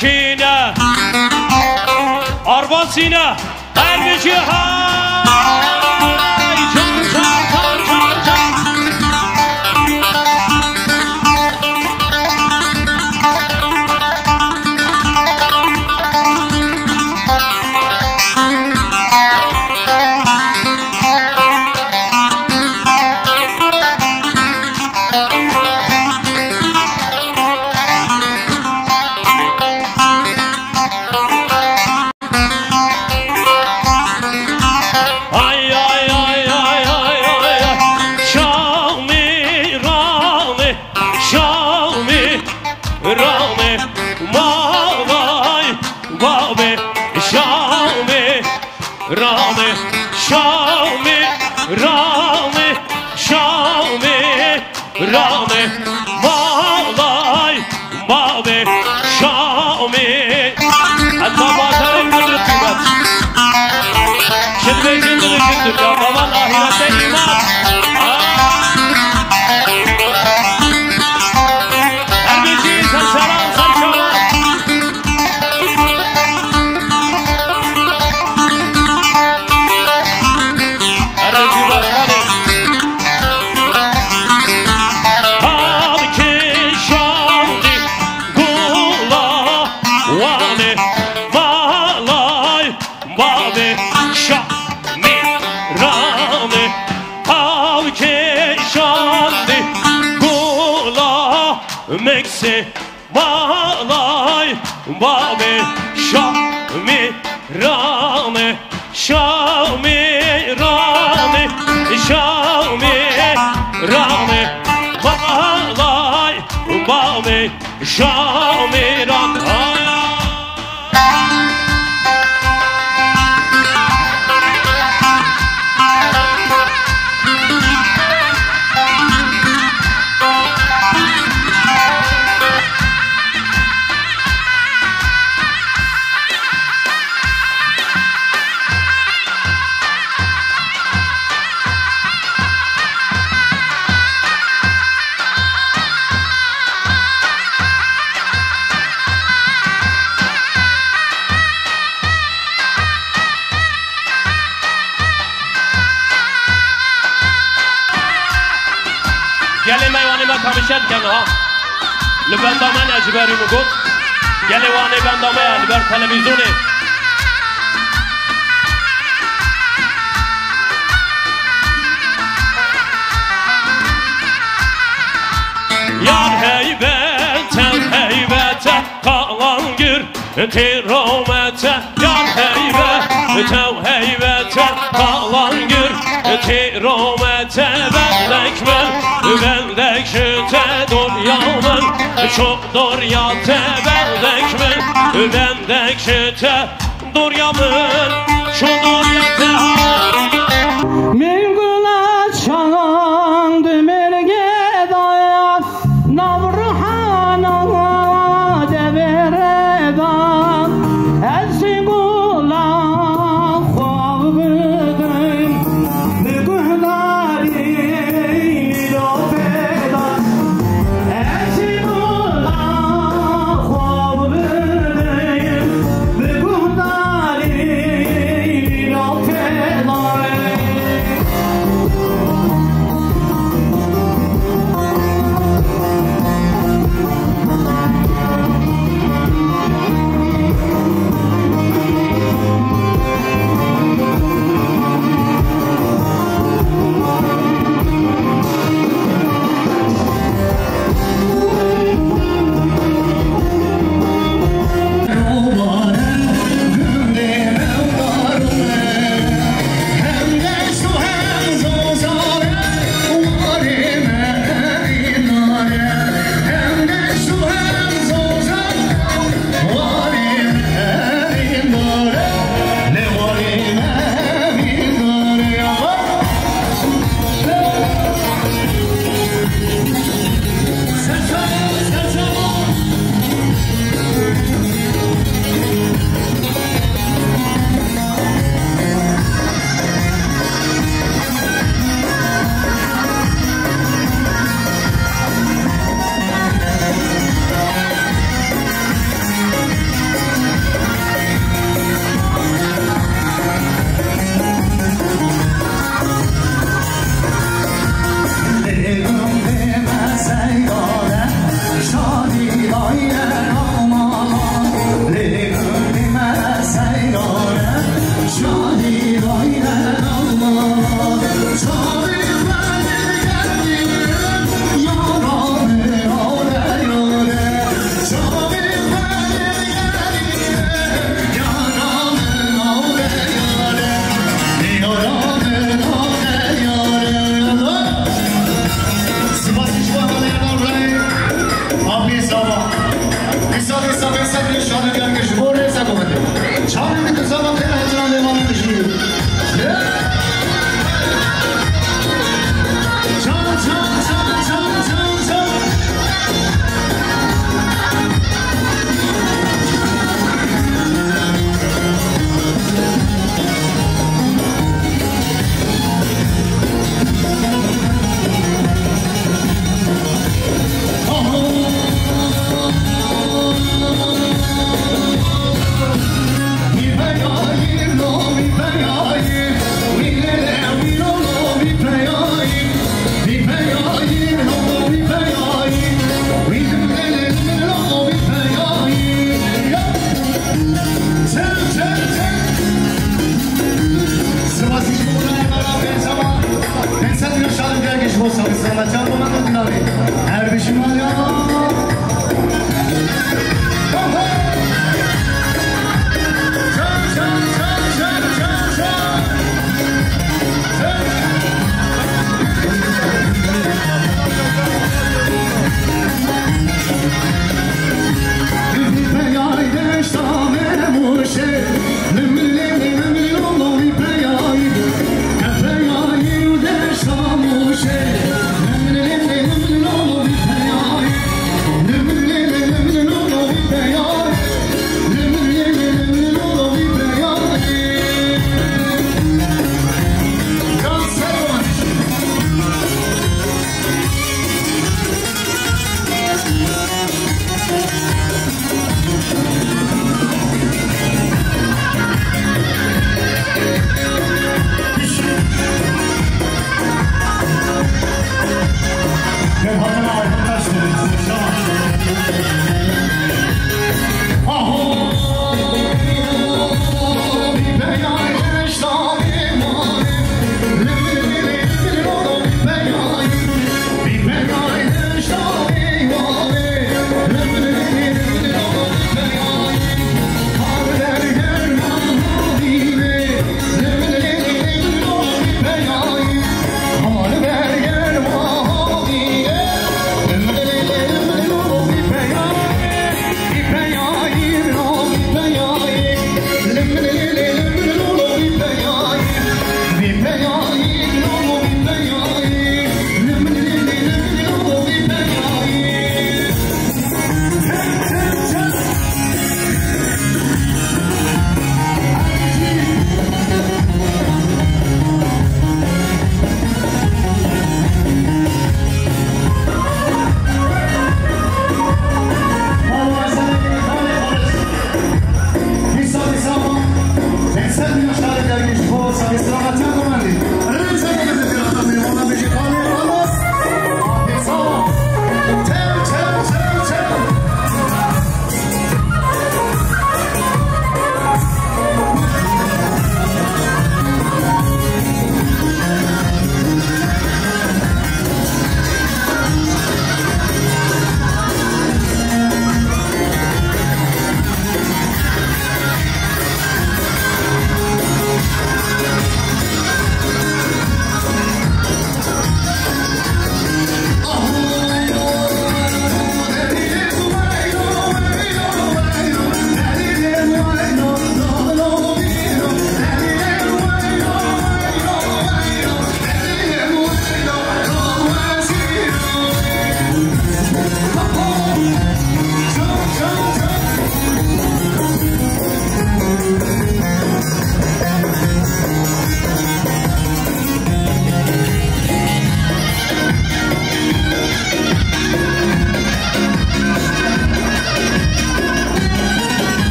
کینه آرباسینه هرگیجی های جان جان جان جان جان لبندامن اجباری مگود گلی وانه بندامه لبر تلویزیونه یار heybete kalangır tiromete yar heybete kalangır tiromete bendek şüte duryanın çok duryate bendek şüte duryanın çok duryate Mengula çalan dümerge dayan Navruhana deveredan Elsigula khavbıdın Niguhdari lopedan Elsigula khavbıdın Niguhdari lopedan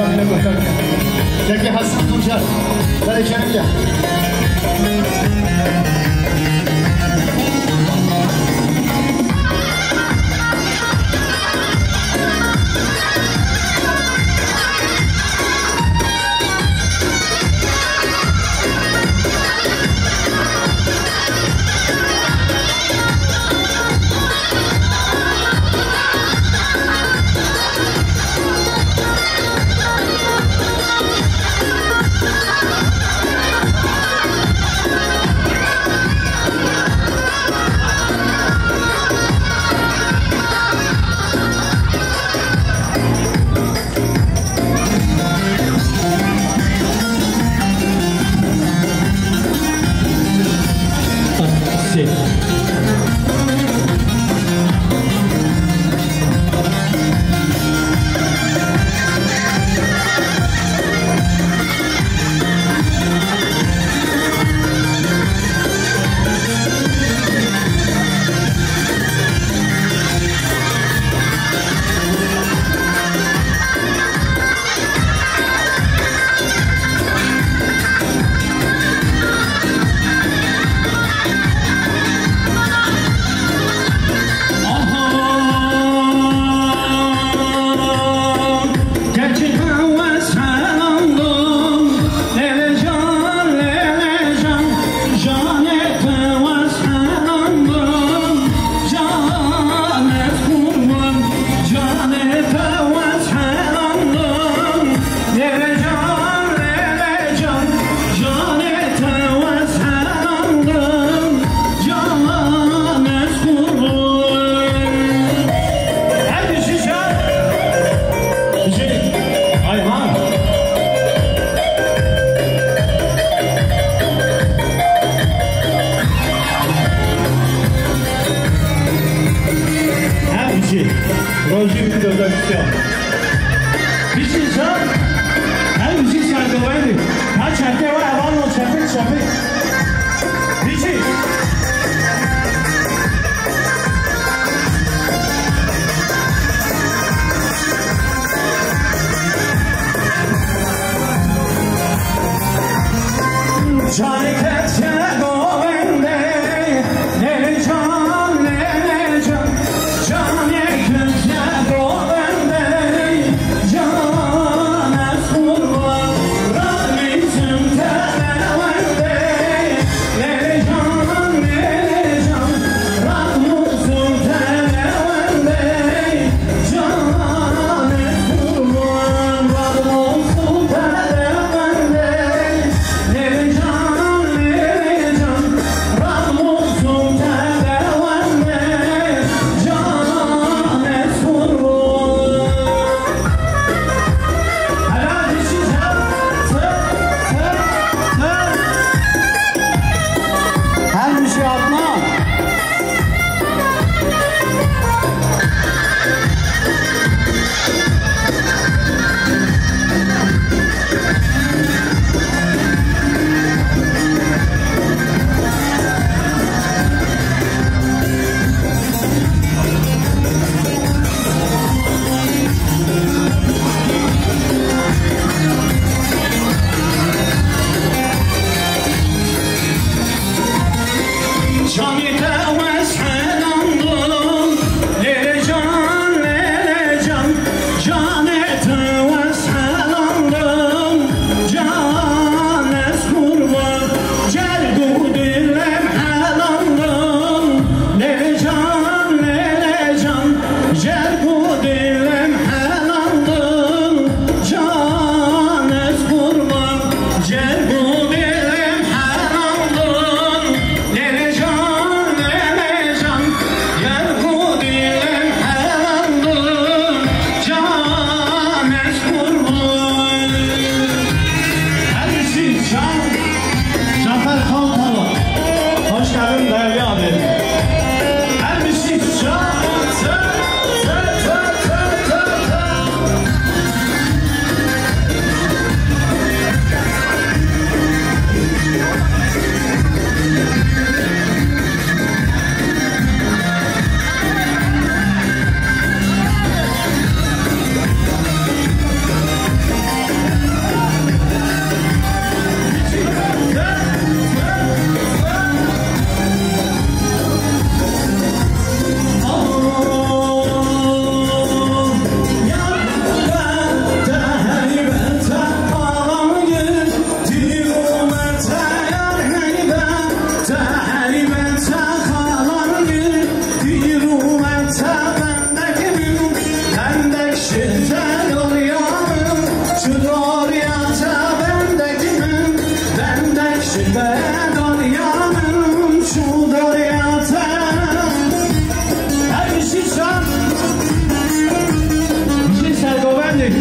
اینه گفتم یکی حسن توشد برای چنگه Daryanın şu daryata her işi çam işi sergovendik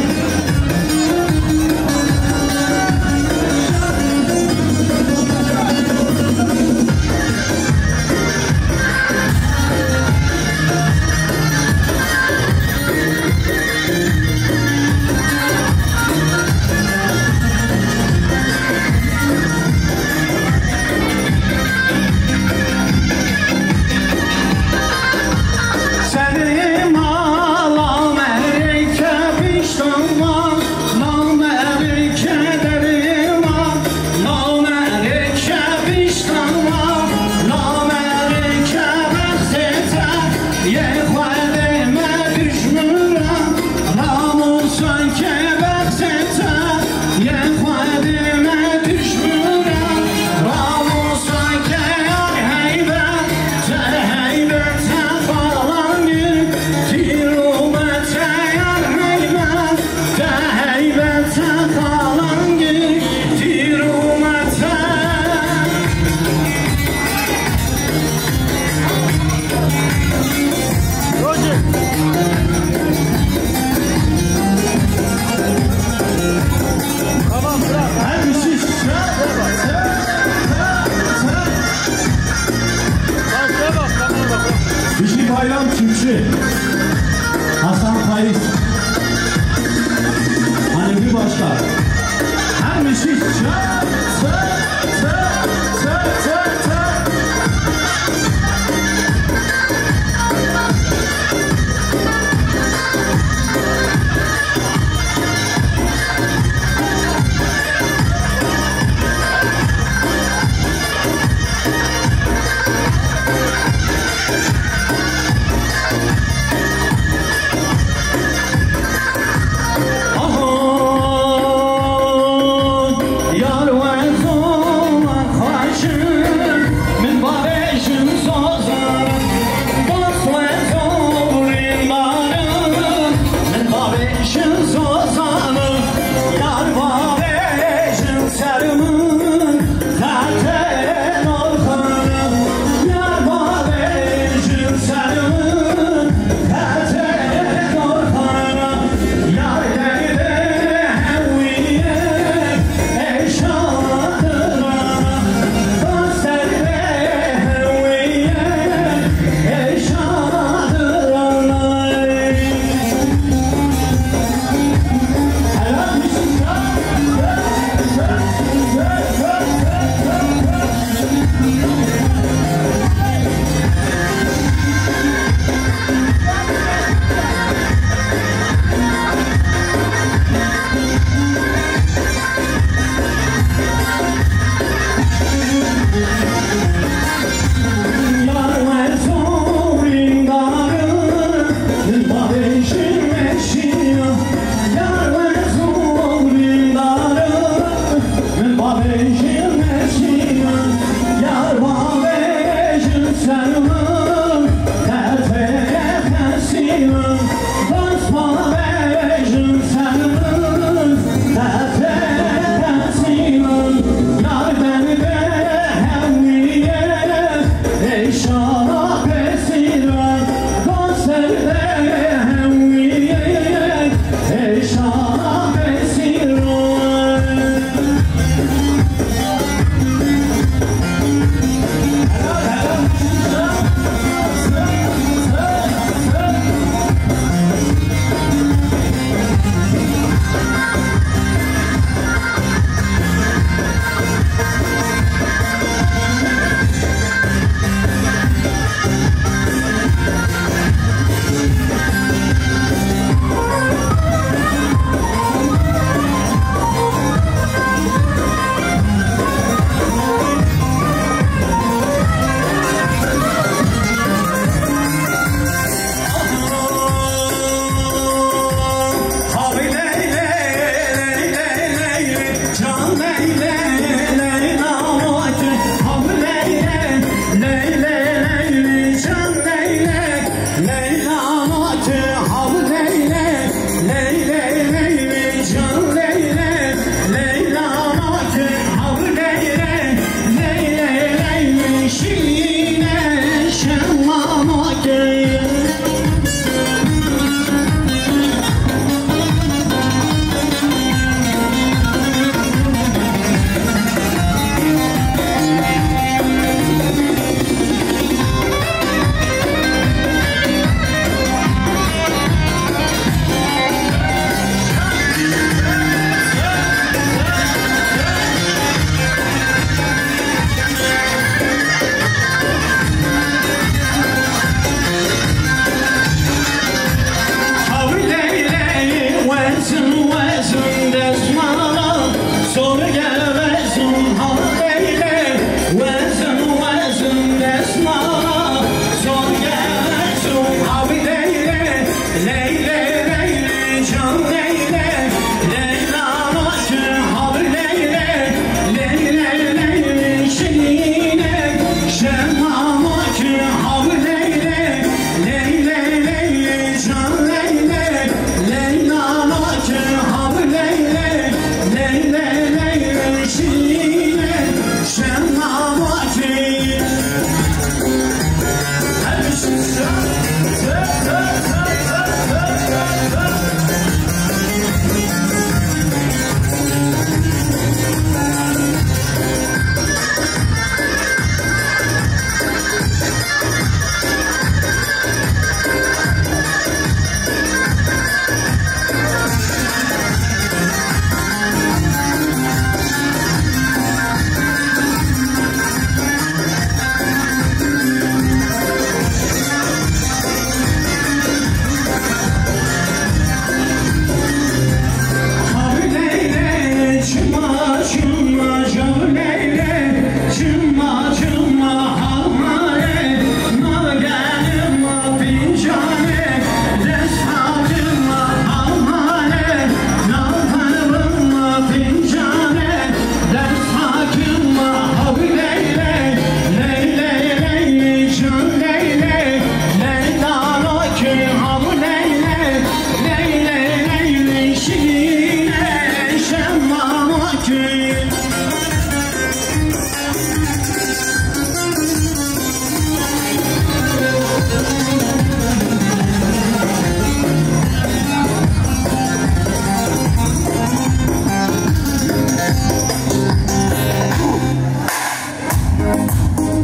ki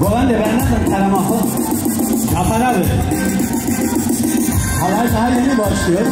Govendi benden de telemahı Zafer abi halay daha yeni başlıyor.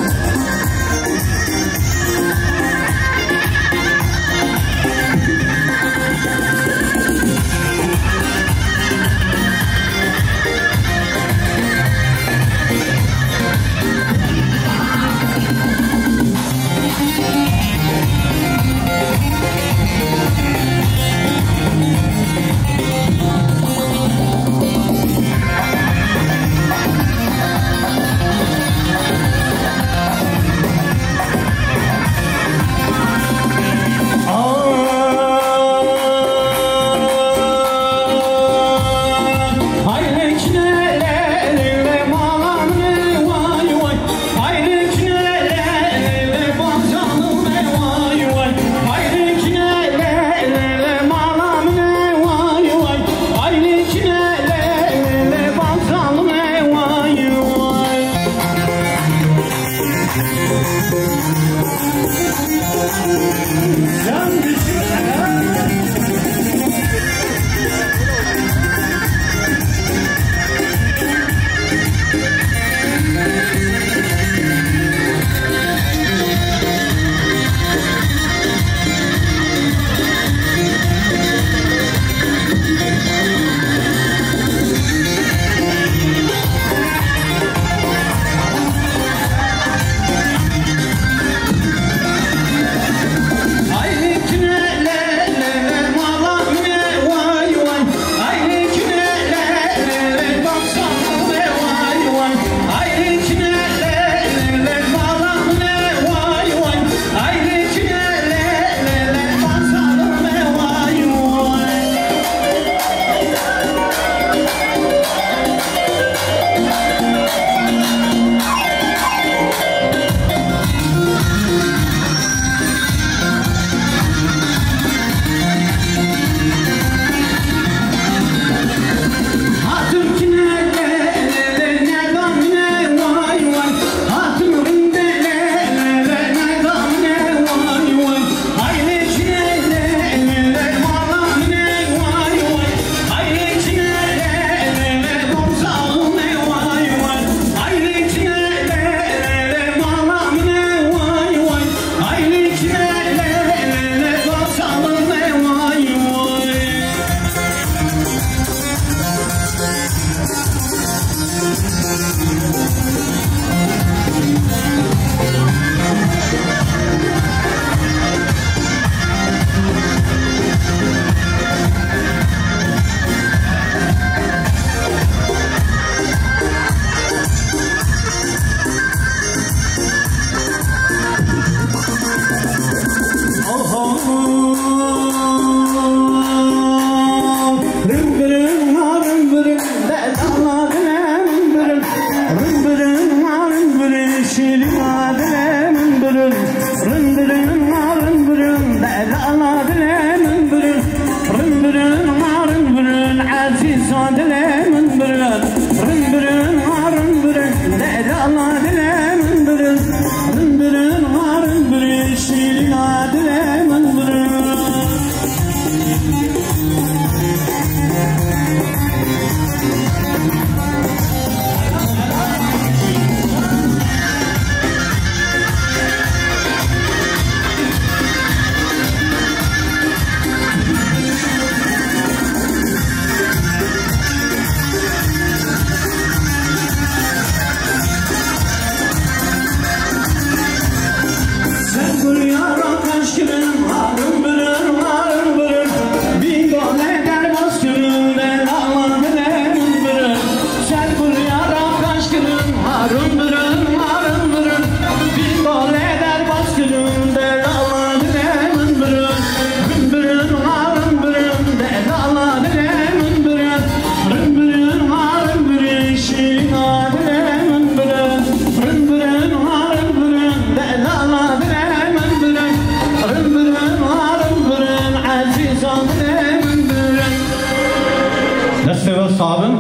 صابن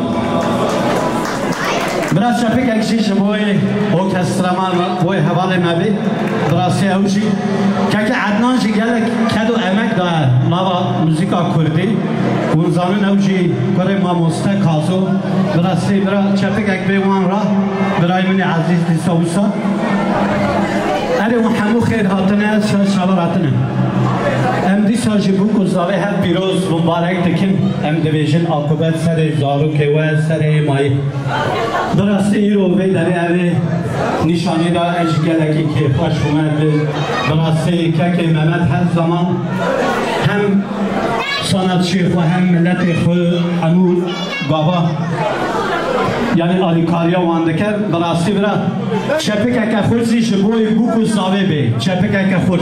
برای شپک اکشیش بوی اوکسترمان بوی حواله مبی برای اوشی که عدنان شی گله کدو امک داره نوا موزیکا کردی ونزانون اوشی کره ما مسته کازو برای شپک اک بیوان را برای من عزیز دیسوسا اره و همو خیر هاتنه شالا راتنه ام دی ساجی بو کزاوی هر پیروز مبارک دکیم ام دویژن آکوبت سر زارو کهوه سر مای درسته ای رو بی داری اوی نشانی دا اجگلکی که خوش اومد درسته که محمد هر زمان هم sanatçı و هم ملت خود انور بابا یعنی آلیکاریا واندکر براستی برا چپک که خود زیش بوی بو کزاوی بی چپک که خود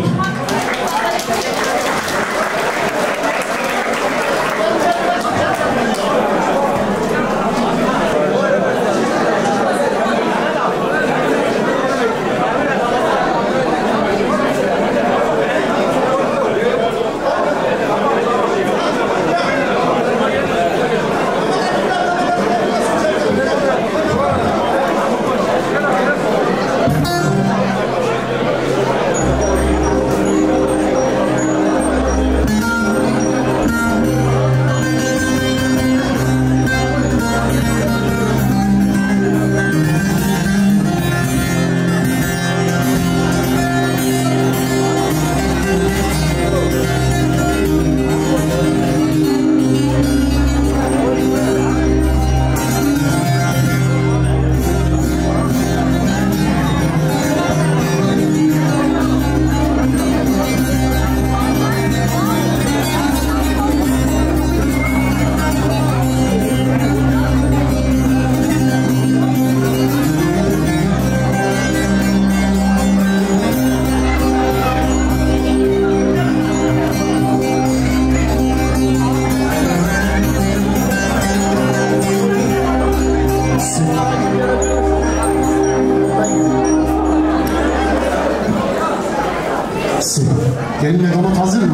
Gelinle damat hazır mı?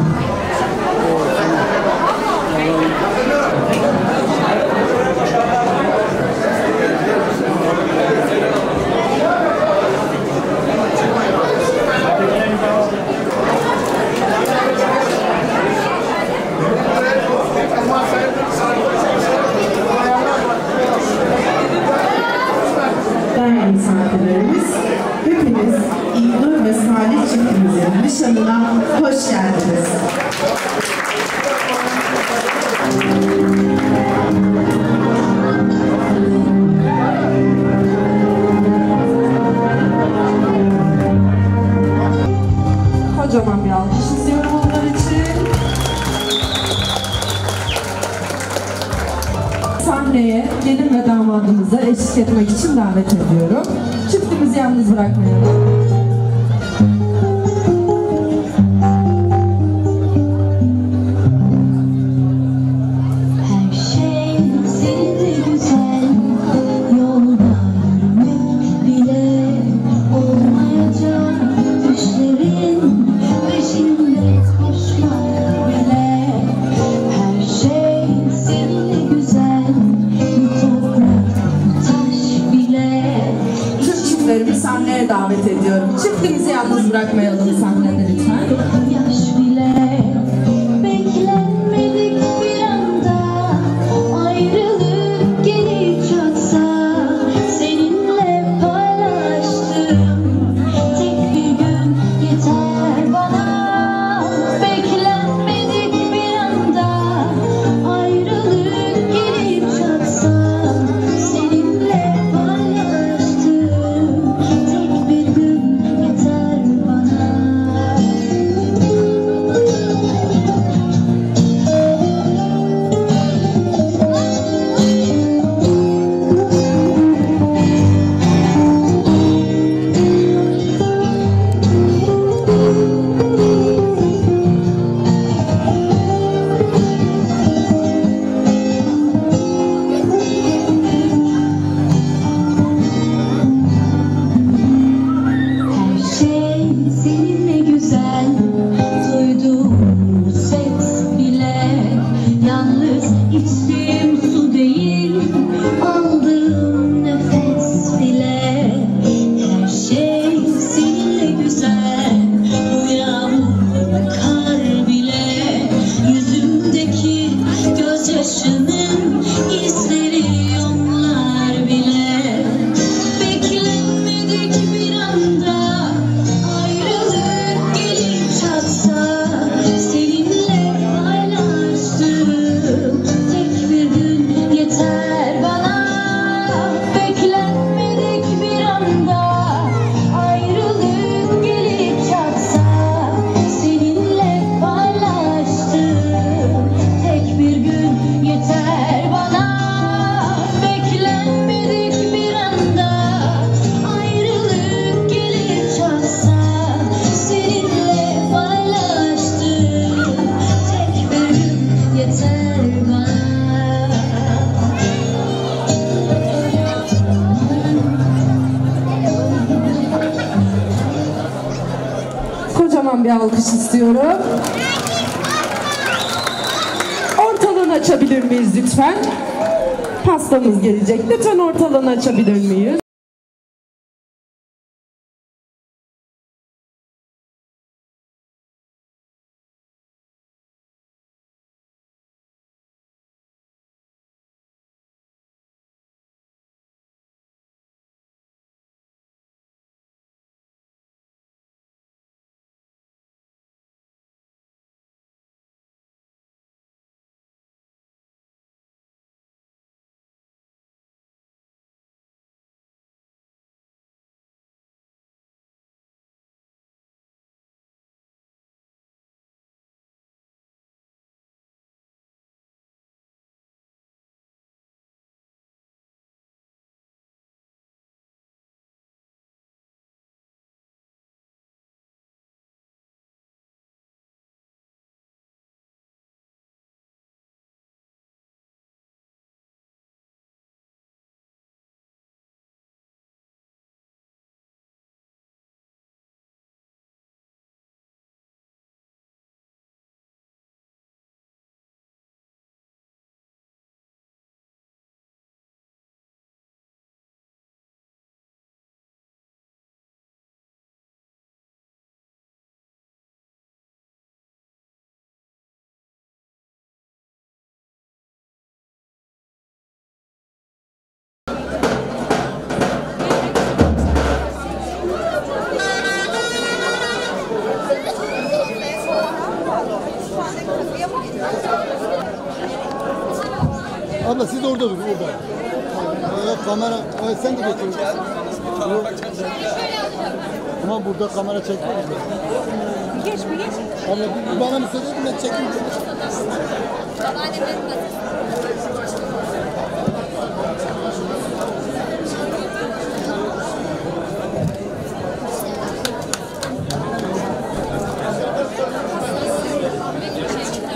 Değerli misafirlerimiz, hepiniz İlnur ve Salih çiftimizin nişanına hoş geldiniz. Kocaman bir alkış istiyorum onlar için. Sahneye gelin ve damadımıza eşlik etmek için davet ediyorum. Çiftimizi yalnız bırakmayalım. Sahneye davet ediyorum. Çiftimizi yalnız bırakmayalım sahnede lütfen. Yaş bile beklenmedik bir anda ayrılık gelip çatsa seninle paylaştım tek bir gün yeter bana. Beklenmedik bir anda ayrılık gelip çatsa seninle paylaştım tek bir gün yeter bana. bir alkış istiyorum. Ortalığını açabilir miyiz lütfen? Pastamız gelecek. Lütfen ortalığını açabilir miyiz? Abla siz orada durun, orada. Kamera, sen de getir. Ama burada kamera çekmiyor. Geç. Abla bana müsaade edin, ben çekeyim.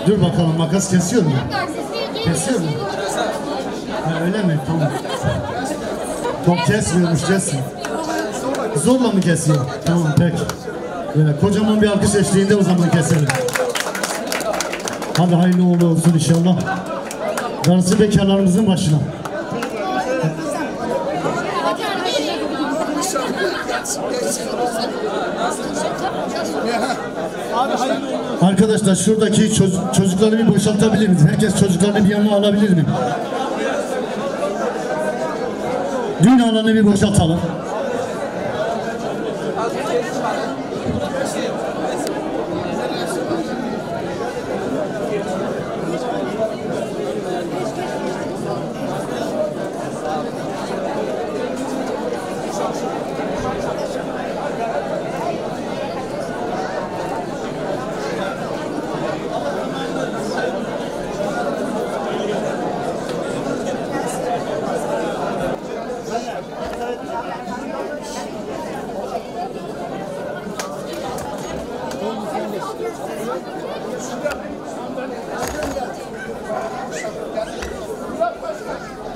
Dur bakalım, makas kesiyor mu? Kesiyor mu? Ha, öyle mi? Tamam. Çok kesmiyormuş, kesmiyor. Zorla mı kesiyor? Tamam, peki. Böyle kocaman bir alkış eşliğinde o zaman keselim. Hadi hayırlı uğurlu olsun inşallah. Darısı bekarlarımızın başına. Arkadaşlar şuradaki çocukları bir boşaltabilir miyiz? Herkes çocuklarını bir yanına alabilir mi? Düğün alanını bir boşaltalım.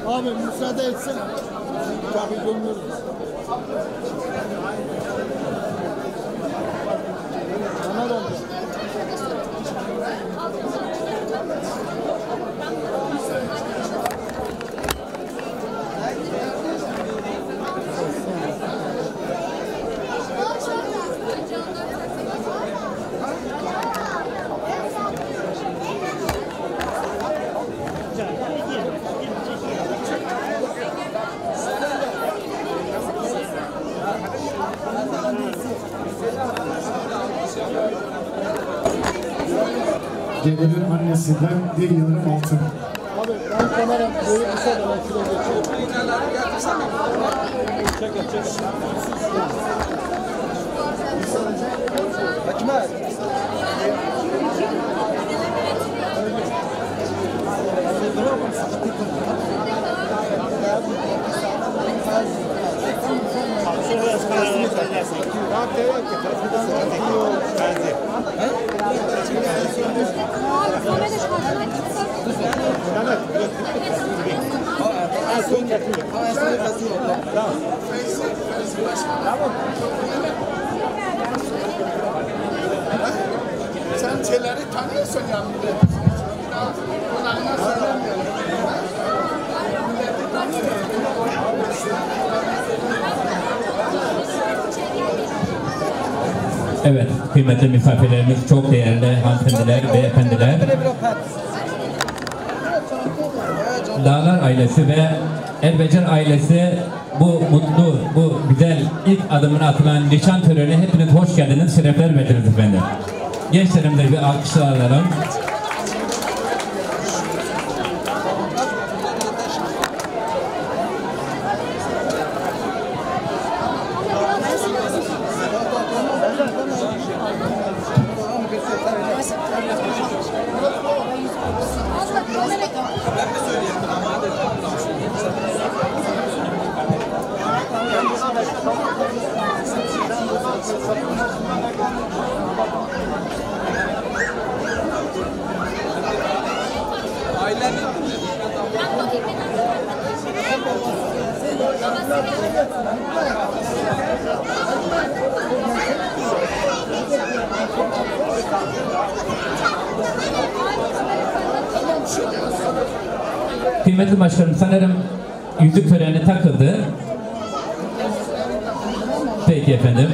Abi müsaade etsin. Tabii görmüyoruz. Bana da oldu. Gelinin annesinden bir yılın altın. Abi ben kamera böyle bir şey var. Şuraya Sen şeyleri tanıyorsun ya. Konağına söylemiyorum. Milleti tanıyor. Evet, kıymetli misafirlerimiz, çok değerli hanımefendiler, beyefendiler. Dağlar ailesi ve Erbecer ailesi bu mutlu, bu güzel ilk adımını atılan nişan törenine hepiniz hoş geldiniz, şerefler verdiniz efendim. Gençlerimize bir alkışlar alalım. Kıymetli başkanım, sanırım yüzük töreni takıldı. Peki efendim.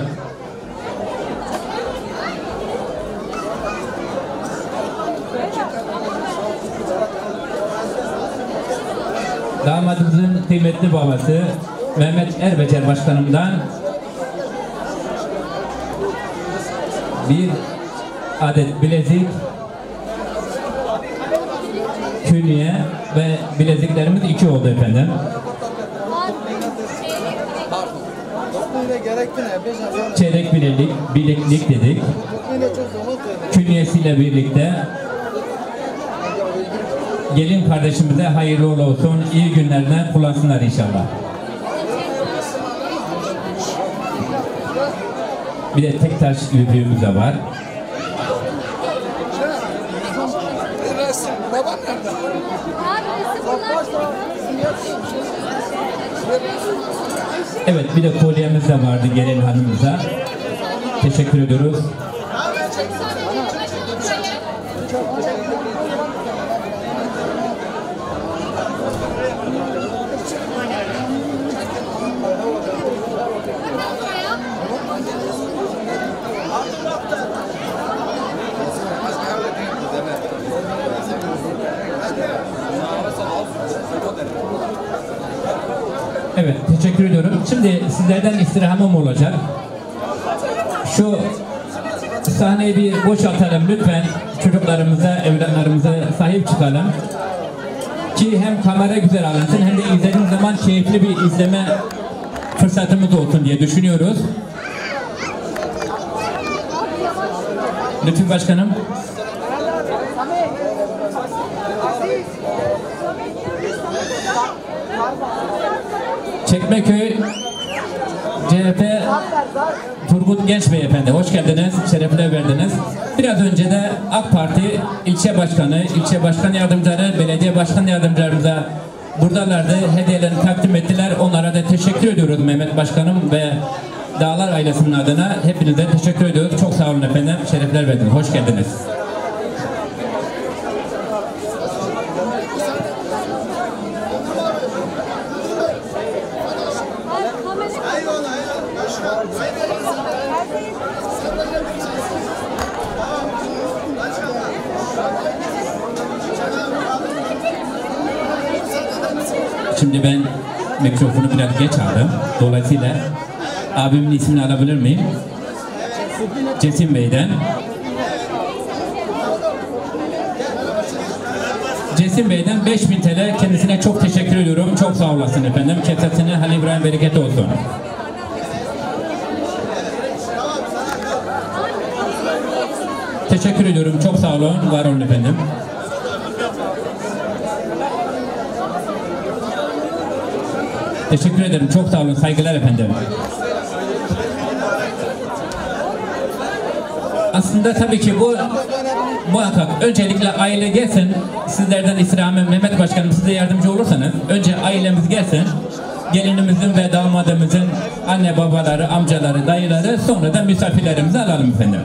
Damadımızın kıymetli babası Mehmet Erbecer başkanımdan bir adet bilezik, külliye ve bileziklerimiz 2 oldu efendim. Çeyrek bileklik dedik. Külliyesiyle birlikte gelin kardeşimize hayırlı uğurlu olsun, iyi günlerden kullansınlar inşallah. Bir de tek taş yüzüğümüz de var. Babam nerede? Evet, bir de kolyemiz de vardı gelin hanımıza. Teşekkür ediyoruz. Evet, teşekkür ediyorum. Şimdi sizlerden istirhamım olacak. Şu sahneyi bir boşaltalım lütfen. Çocuklarımıza, evlatlarımıza sahip çıkalım. Ki hem kamera güzel alınsın hem de izlediğimiz zaman keyifli bir izleme fırsatımız olsun diye düşünüyoruz. Lütfen başkanım. Çekmeköy CHP Turgut Genç Beyefendi, hoş geldiniz, şerefler verdiniz. Biraz önce de AK Parti ilçe başkanı, ilçe başkan yardımcıları, belediye başkan yardımcılarımıza buradalardı, hediyelerini takdim ettiler. Onlara da teşekkür ediyoruz Mehmet Başkanım ve Dağlar ailesinin adına. Hepinize teşekkür ediyoruz. Çok sağ olun efendim, şerefler verdiniz, hoş geldiniz. Şimdi ben mikrofonu biraz geç aldım. Dolayısıyla abimin ismini alabilir miyim? Cesim Bey'den. Cesim Bey'den 5000 TL, kendisine çok teşekkür ediyorum. Çok sağ olasın efendim. Kesesine Halil İbrahim bereket olsun. Teşekkür ediyorum. Çok sağ olun. Var olun efendim. Teşekkür ederim. Çok sağ olun. Saygılar efendim. Aslında tabii ki bu muhakkak öncelikle aile gelsin. Sizlerden istirhamım Mehmet Başkanım, size yardımcı olursanız önce ailemiz gelsin. Gelinimizin ve damadımızın anne babaları, amcaları, dayıları, sonra da misafirlerimizi alalım efendim.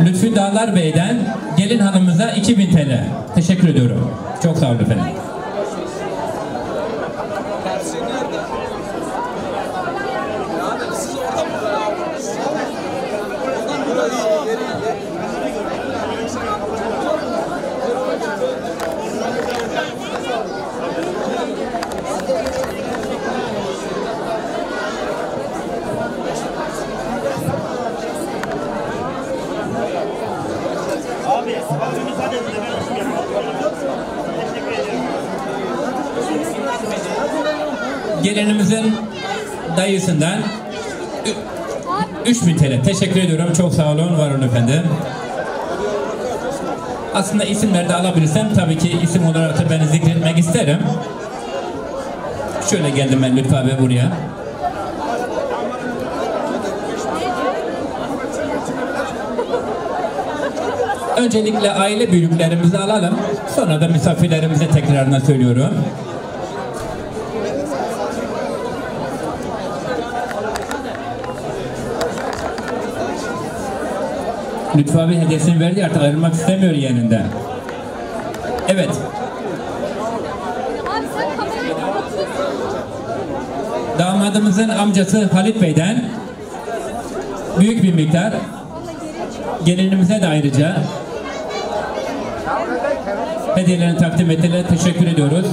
Lütfü Dağlar Bey'den gelin hanımıza 2000 TL. Teşekkür ediyorum. Çok sağ olun efendim. Gelinimizin dayısından 3000 TL. Teşekkür ediyorum. Çok sağ olun. Var olun efendim. Aslında isimleri de alabilirsem tabii ki isim olarak da ben zikretmek isterim. Şöyle geldim ben Lütfü abi buraya. Öncelikle aile büyüklerimizi alalım. Sonra da misafirlerimize tekrardan söylüyorum. Lütfü abi hediyesini verdi, artık ayrılmak istemiyor yanında. Evet. Damadımızın amcası Halit Bey'den büyük bir miktar, gelinimize de ayrıca hediyelerini takdim ettiler. Teşekkür ediyoruz.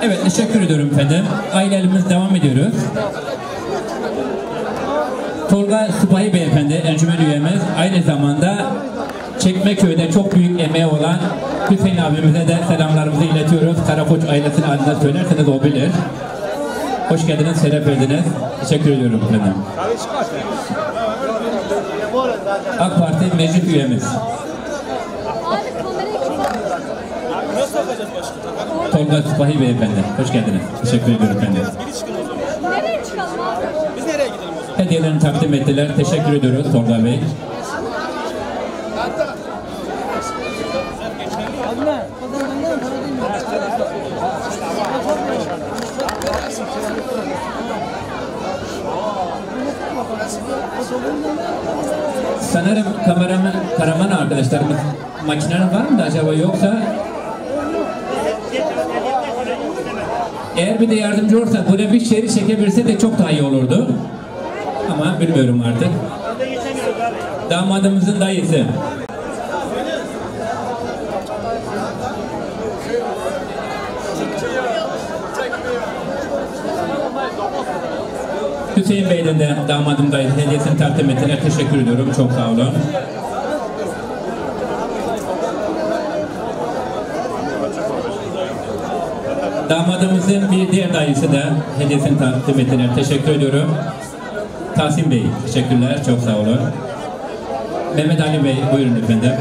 Evet, teşekkür ediyorum efendim. Ailelerimiz devam ediyoruz. Tolga Sıpahi Beyefendi, encümen üyemiz, aynı zamanda Çekmeköy'de çok büyük emeği olan Hüseyin abimize de selamlarımızı iletiyoruz. Karakoç ailesinin adına söylerseniz o bilir. Hoş geldiniz, şeref verdiniz. Teşekkür ediyorum efendim. AK Parti meclis üyemiz. Tolga Sıpahi Beyefendi. Hoş geldiniz. Teşekkür ediyorum efendim. Nereye çıkalım abi? Biz nereye gidelim o zaman? Hediyelerini takdim ettiler. Teşekkür ediyoruz Tolga Bey. Sanırım kameraman arkadaşlarımız makinenin var mı da acaba, yoksa eğer bir de yardımcı olursa böyle bir şeri çekebilse de çok daha iyi olurdu. Ama bilmiyorum artık. Damadımızın dayısı. Hüseyin Bey'den de damadım dayı hediyesini takdim ettiler. Teşekkür ediyorum. Çok sağ olun. Damadımızın bir diğer dayısı da hediyesini takdim ettiler. Teşekkür ediyorum. Tahsin Bey, teşekkürler. Çok sağ olun. Mehmet Ali Bey, buyurun efendim.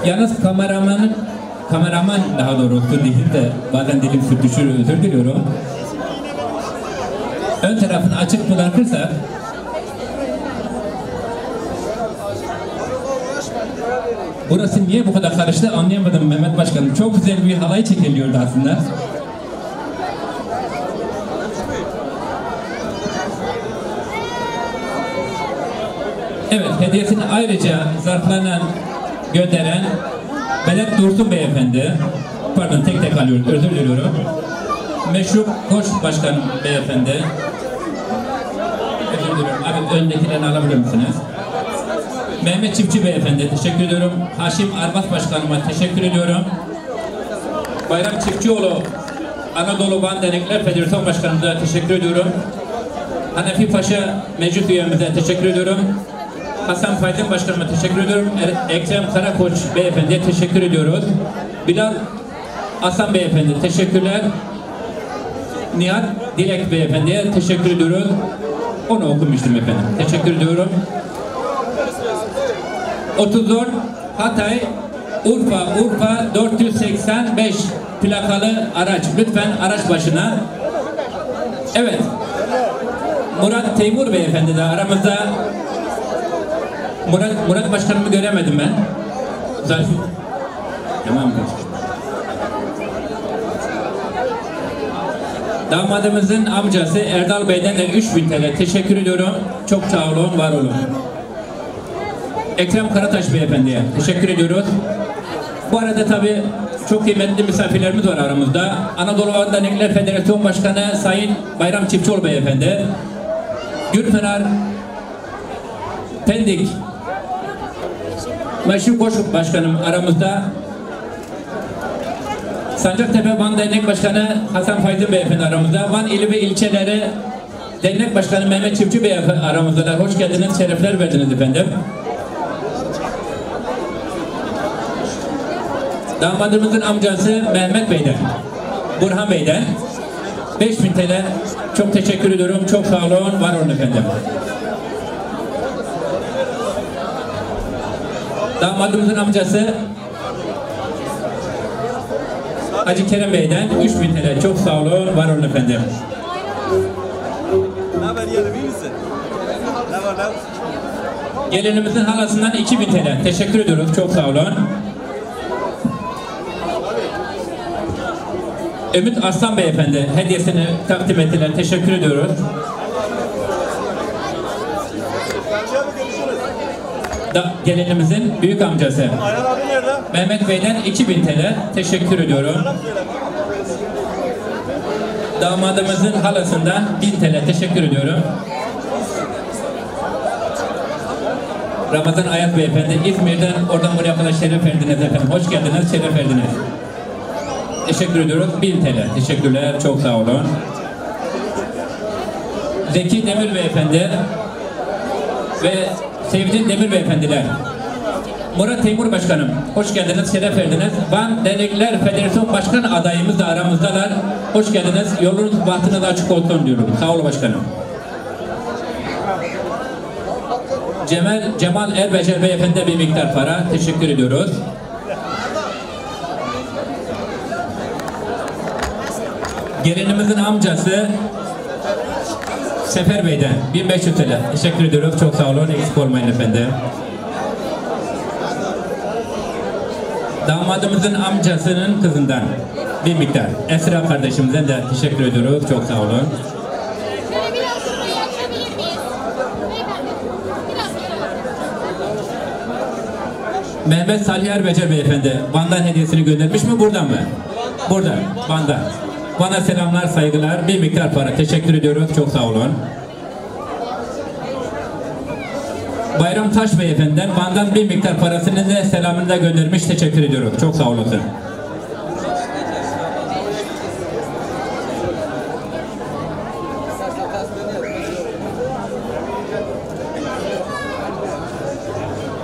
Yalnız kameraman daha doğrusu değil de bazen dilim sürtüşür, özür diliyorum. Ön tarafını açık bırakırsa burası niye bu kadar karıştı anlayamadım Mehmet Başkanım. Çok güzel bir halay çekiliyordu aslında. Evet, hediyesini ayrıca zarflarla gönderen Belet Dursun Beyefendi, pardon tek tek alıyoruz, özür diliyorum. Meşruk Koç Başkan Beyefendi, özür diliyorum, abi öndekilerini alabilir misiniz? Mehmet Çiftçi Beyefendi, teşekkür ediyorum. Haşim Arvas Başkanıma teşekkür ediyorum. Bayram Çiftçioğlu, Anadolu Van Dernekler Federasyon Başkanımıza teşekkür ediyorum. Hanefi Paşa meclis üyemize teşekkür ediyorum. Hasan Faydın Başkanıma teşekkür ediyorum. Ekrem Karakoç Beyefendi'ye teşekkür ediyoruz. Bilal Hasan Beyefendi teşekkürler. Nihat Dilek Beyefendi'ye teşekkür ediyoruz. Onu okumuştum efendim. Teşekkür ediyorum. 34 Hatay Urfa 485 plakalı araç. Lütfen araç başına. Evet. Murat Teymur beyefendi de aramızda. Murat başkanımı göremedim ben. Zarf. Tamam. Damadımızın amcası Erdal Bey'den de 3000 TL teşekkür ediyorum. Çok sağ olun, var olun. Ekrem Karataş beyefendiye teşekkür ediyoruz. Bu arada tabii çok kıymetli misafirlerimiz var aramızda. Anadolu Van Dernekler Federasyon Başkanı Sayın Bayram Çiftçioğlu beyefendi. Gülpınar Pendik Meşhur Koşuk Başkanım aramızda. Sancaktepe Van Dernek Başkanı Hasan Fayzın beyefendi aramızda. Van ili ve ilçeleri Dernek Başkanı Mehmet Çiftçi beyefendi aramızda. Hoş geldiniz, şerefler verdiniz efendim. Damadımızın amcası Mehmet Bey'den, Burhan Bey'den 5000 TL çok teşekkür ediyorum. Çok sağ olun, var olun efendim. Damadımızın amcası Hacı Kerem Bey'den 3000 TL çok sağ olun, var olun efendim. Ne haber yeğenim, iyi misin? Ne var lan? Gelinimizin halasından 2000 TL teşekkür ediyoruz. Çok sağ olun. Ümit Aslan beyefendi hediyesini takdim ettiler. Teşekkür ediyoruz. Gelinimizin büyük amcası Mehmet Bey'den 2000 TL teşekkür ediyorum. Damadımızın halasından 1000 TL teşekkür ediyorum. Ramazan Ayat beyefendi İzmir'den oradan buraya kadar şeref verdiniz efendim. Hoş geldiniz, şeref verdiniz. Teşekkür ediyoruz. 1000 TL. Teşekkürler. Çok sağ olun. Zeki Demir beyefendi ve Sevgili Demir beyefendiler. Murat Teymur başkanım. Hoş geldiniz. Şeref verdiniz. Van Dernekler Federasyon Başkan adayımız da aramızdalar. Hoş geldiniz. Yolunuz bahtınız açık olsun diyorum. Sağ olun başkanım. Cemal Erbecer beyefendi bir miktar para. Teşekkür ediyoruz. Gelinimizin amcası Sefer Bey'den 1500 TL. Teşekkür ediyoruz. Çok sağ olun. Eksik olmayın efendim. Damadımızın amcasının kızından bir miktar. Esra kardeşimizden de teşekkür ediyoruz. Çok sağ olun. Mehmet Salih Erbecer beyefendi Van'dan hediyesini göndermiş mi? Buradan mı? Buradan. Van'dan. Bana selamlar, saygılar. Bir miktar para. Teşekkür ediyoruz. Çok sağ olun. Bayram Taş beyefendiden Van'dan bir miktar parasını da selamını da göndermiş. Teşekkür ediyoruz. Çok sağ olun.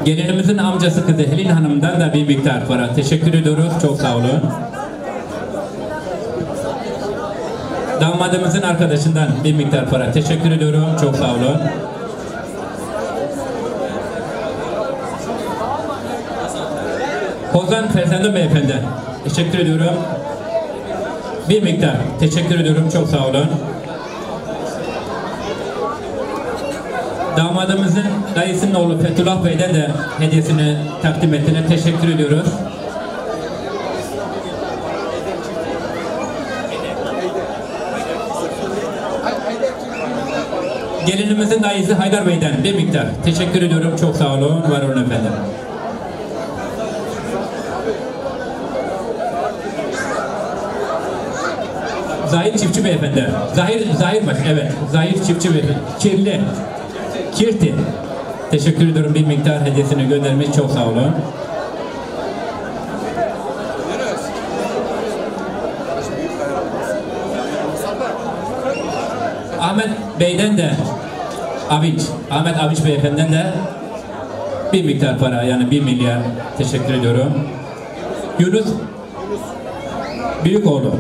Gelinimizin amcası kızı Helin Hanım'dan da bir miktar para. Teşekkür ediyoruz. Çok sağ olun. Damadımızın arkadaşından bir miktar para. Teşekkür ediyorum. Çok sağ olun. Kozan Ferzanlı beyefendi. Teşekkür ediyorum. Bir miktar. Teşekkür ediyorum. Çok sağ olun. Damadımızın dayısının oğlu Fethullah Bey'den de hediyesini takdim ettiğine teşekkür ediyoruz. Gelinimizin dayısı Haydar Bey'den bir miktar. Teşekkür ediyorum. Çok sağ olun. Var olun efendim. Zahir Çiftçi beyefendi. Zahir baş. Evet. Zahir Çiftçi beyefendi. Kirti. Teşekkür ediyorum. Bir miktar hediyesini göndermiş. Çok sağ olun. Ahmet Bey'den de Ahmet Avinç beyefendiden de bir miktar para, yani 1 milyar teşekkür ediyorum. Yunus Büyükoğlu.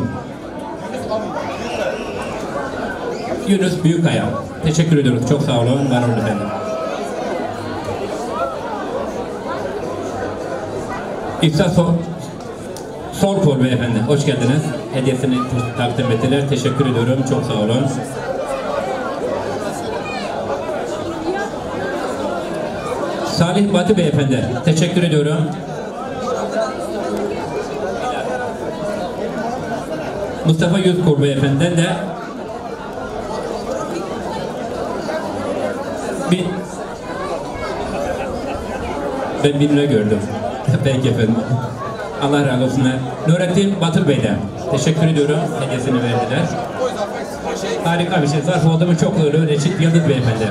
Yunus Büyükaya. Teşekkür ediyoruz. Çok sağ olun. Var olun efendim. İhsan Sol Kol beyefendi. Hoş geldiniz. Hediyesini takdim ettiler. Teşekkür ediyorum. Çok sağ olun. Salih Batı beyefendi. Teşekkür ediyorum. Mustafa Yüzkur beyefendiden de ben 1 lira gördüm. Peki efendim. Allah razı olsun. Nurettin Batır Bey'den teşekkür ediyorum. Hediyesini verdiler. Harika bir şey. Zarf oldu mu çok öyle. Reçit Yıldız beyefendi.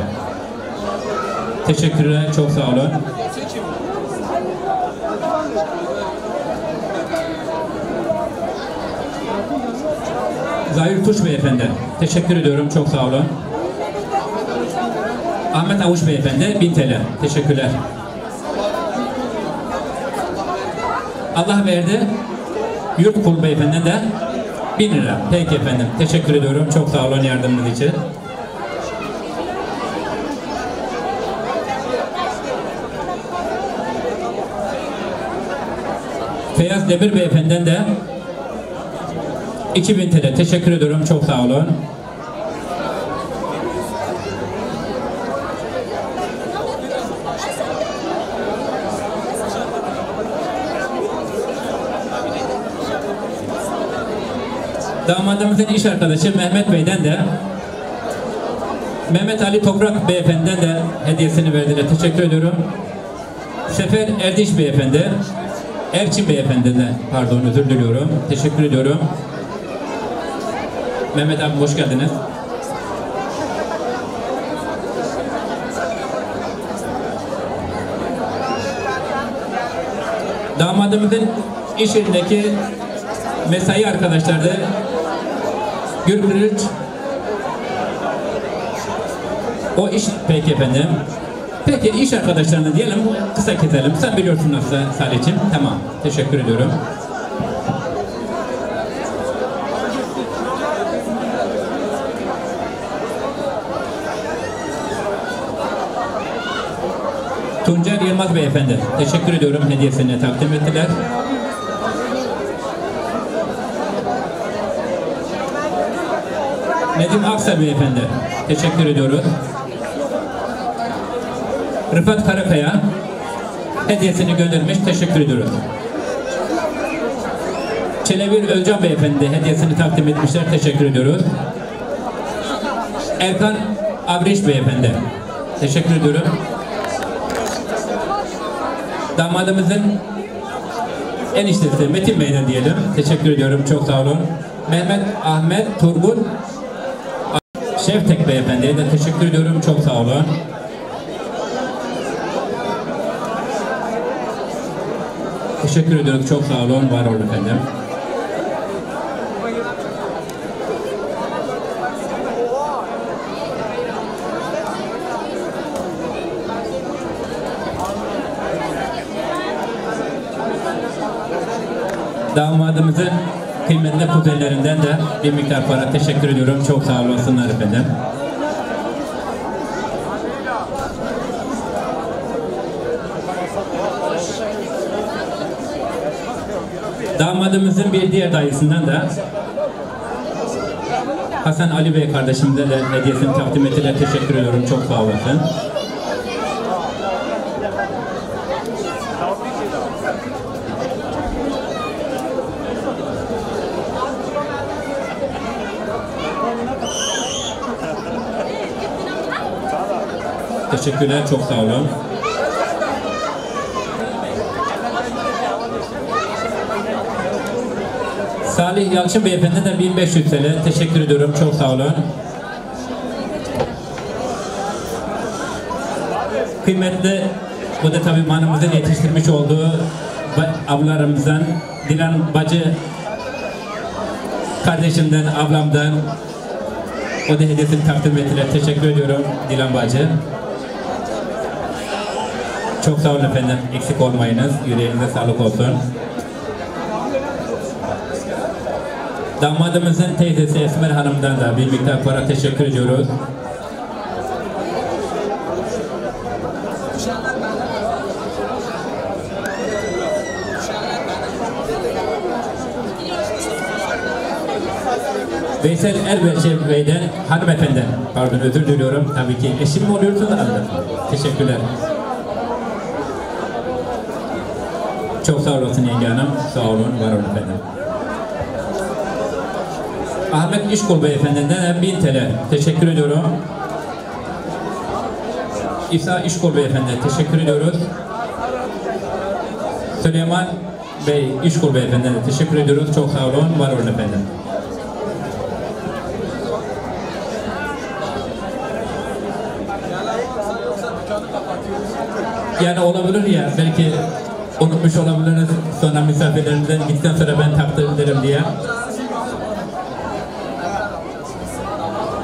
Teşekkürler. Çok sağ olun. Zahir Tuş beyefendi. Teşekkür ediyorum. Çok sağ olun. Ahmet Avuç beyefendi 1000 TL. Teşekkürler. Allah verdi. Yurt Kul beyefendi de 1000 lira. Peki efendim. Teşekkür ediyorum. Çok sağ olun yardımınız için. Feyyaz Demir beyefendiden de 2000 TL. Teşekkür ediyorum. Çok sağ olun. Damadımızın iş arkadaşı Mehmet Bey'den de Mehmet Ali Toprak Beyefendi'den de hediyesini verdiler. Teşekkür ediyorum. Sefer Erdiş Beyefendi, Erçin Beyefendi'den pardon özür diliyorum. Teşekkür ediyorum. Mehmet abi hoş geldiniz. Damadımızın iş yerindeki mesai arkadaşları Gürkürüç o iş peki efendim. Peki iş arkadaşlarına diyelim kısa keselim. Sen biliyorsun nasıl Salih'ciğim. Tamam. Teşekkür ediyorum. Tuncer Yılmaz Beyefendi. Teşekkür ediyorum. Hediyesini takdim ettiler. Nedim Aksa Beyefendi. Teşekkür ediyoruz. Rıfat Karakaya hediyesini göndermiş. Teşekkür ediyoruz. Çelevir Özcan Beyefendi hediyesini takdim etmişler. Teşekkür ediyoruz. Erkan Abriş Beyefendi. Teşekkür ediyorum. Damadımızın eniştesi Metin Bey'den diyelim. Teşekkür ediyorum. Çok sağ olun. Mehmet Ahmet Turgun Şevtek Beyefendi'ye de teşekkür ediyorum. Çok sağ olun. Teşekkür ediyorum. Çok sağ olun. Var olun efendim. Damadımızın kıymetli kuzenlerinden de bir miktar para teşekkür ediyorum. Çok sağ olasınlar efendim. Damadımızın bir diğer dayısından da Hasan Ali Bey kardeşimize de hediyesini takdim ettiler. Teşekkür ediyorum. Çok sağ olasın. Teşekkürler. Çok sağ olun. Salih Yalçın Beyefendi de 1500 TL. Teşekkür ediyorum. Çok sağ olun. Kıymetli, bu da tabii manımızın yetiştirmiş olduğu ablalarımızdan, Dilan bacı kardeşimden, ablamdan o da hediyesini takdim ettiler. Teşekkür ediyorum Dilan bacı. Çok sağ olun efendim. Eksik olmayınız. Yüreğinize sağlık olsun. Damadımızın teyzesi Esmer Hanım'dan da bir miktar para teşekkür ediyoruz. Veysel Erbelçe Bey'den hanımefendi, pardon özür diliyorum tabii ki eşim mi oluyorsunuz arada? Teşekkürler. Çok sağ olasın yenge hanım, sağ olun, var olun efendim. Ahmet İşkol Beyefendi'nden 1000 TL, teşekkür ediyorum. İsa İşkol Beyefendi, teşekkür ediyoruz. Süleyman Bey İşkol Beyefendi'ne teşekkür ediyoruz, çok sağ olun, var olun efendim. Yani olabilir ya, belki unutmuş olabiliriz sonra misafirlerimizden gittikten sonra ben takdir ederim diye.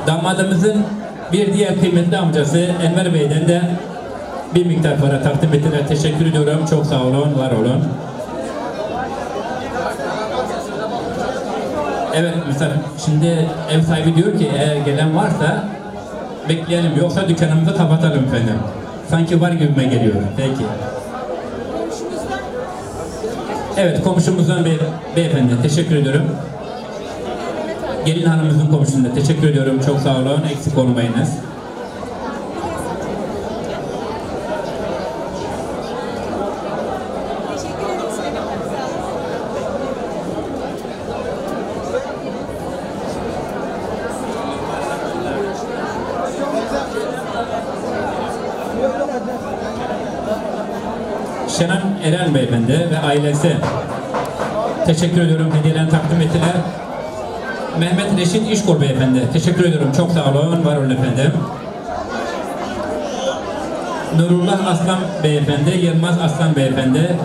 Damadımızın bir diğer kıymetli amcası Enver Bey'den de bir miktar para takdim ettiler. Teşekkür ediyorum. Çok sağ olun, var olun. Evet, mesela şimdi ev sahibi diyor ki eğer gelen varsa bekleyelim, yoksa dükkanımızı kapatalım efendim. Sanki var gibime geliyor. Peki. Evet, komşumuzdan beyefendi teşekkür ediyorum. Gelin hanımımızın komşusuna teşekkür ediyorum. Çok sağ olun. Eksik olmayınız. Şenan Eren Beyefendi ve ailesi teşekkür ediyorum. Hediyelerini takdim ettiler. Mehmet Reşit İşkol Beyefendi teşekkür ediyorum. Çok sağ olun. Var olun efendim. Nurullah Aslan Beyefendi, Yılmaz Aslan Beyefendi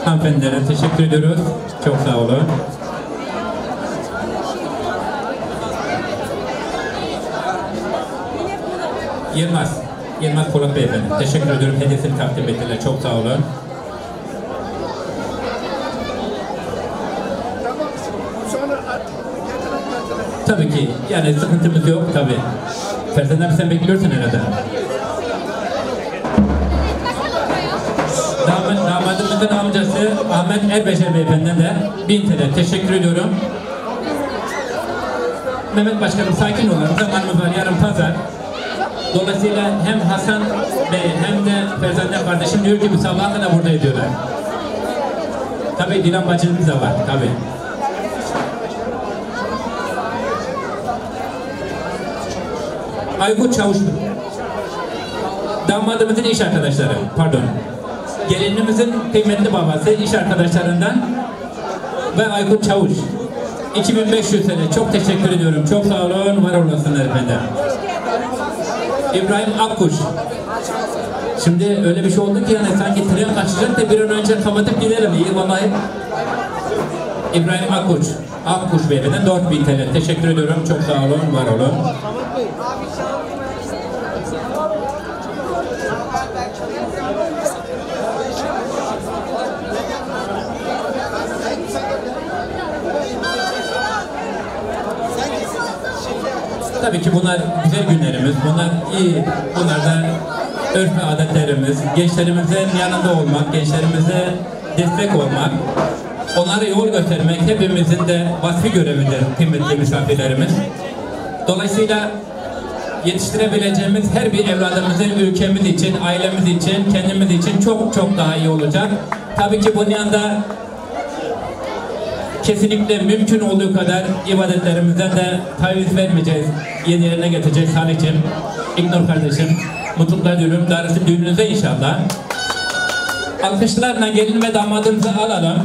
hanımefendilere teşekkür ediyoruz. Çok sağ olun. Yılmaz Polat Beyefendi teşekkür ediyorum. Hediyesini takdim ettiler. Çok sağ olun. Tabii ki yani sıkıntımız yok tabii. Ferzan abi sen bekliyorsun herhalde. Damadımızın amcası Ahmet Erbeşer Beyefendi'ne de 1000 TL teşekkür ediyorum. Mehmet Başkanım sakin olun. Zamanımız var, yarın pazar. Dolayısıyla hem Hasan Bey hem de Ferzan kardeşim diyor ki bu sabaha kadar burada diyorlar. Tabii Dilan bacımız da var tabii. Aykut Çavuş, damadımızın iş arkadaşları, pardon, gelinimizin kıymetli babası, iş arkadaşlarından ve Aykut Çavuş, 2500 TL, çok teşekkür ediyorum, çok sağ olun, var olasınlar efendim. İbrahim Akkuş, şimdi öyle bir şey oldu ki yani sanki tren kaçacak da bir an önce kapatıp gidelim, iyi vallahi. İbrahim Akkuş Bey'den 4000 TL, teşekkür ediyorum, çok sağ olun, var olun. Tabii ki bunlar güzel günlerimiz, bunlar iyi, bunlar da örf ve adetlerimiz, gençlerimizin yanında olmak, gençlerimize destek olmak, onlara yol göstermek hepimizin de vasfi görevidir kıymetli misafirlerimiz. Dolayısıyla yetiştirebileceğimiz her bir evladımızın ülkemiz için, ailemiz için, kendimiz için çok çok daha iyi olacak. Tabii ki bunun yanında kesinlikle mümkün olduğu kadar ibadetlerimizden de taviz vermeyeceğiz, yerine getireceğiz. Salih'cim, İgnor kardeşim, mutluluklar diliyorum. Darısı düğününüze inşallah. Alkışlarla gelin ve damadımızı alalım.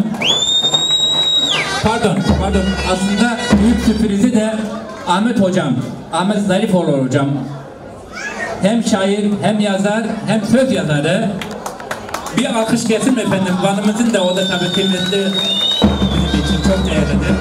Pardon, aslında büyük sürprizi de Ahmet hocam, Ahmet Zarifoğlu hocam. Hem şair, hem yazar, hem söz yazarı. Bir alkış gelsin mi efendim? Vanımızın da o da tabii kıymetli, bizim için çok değerlidir.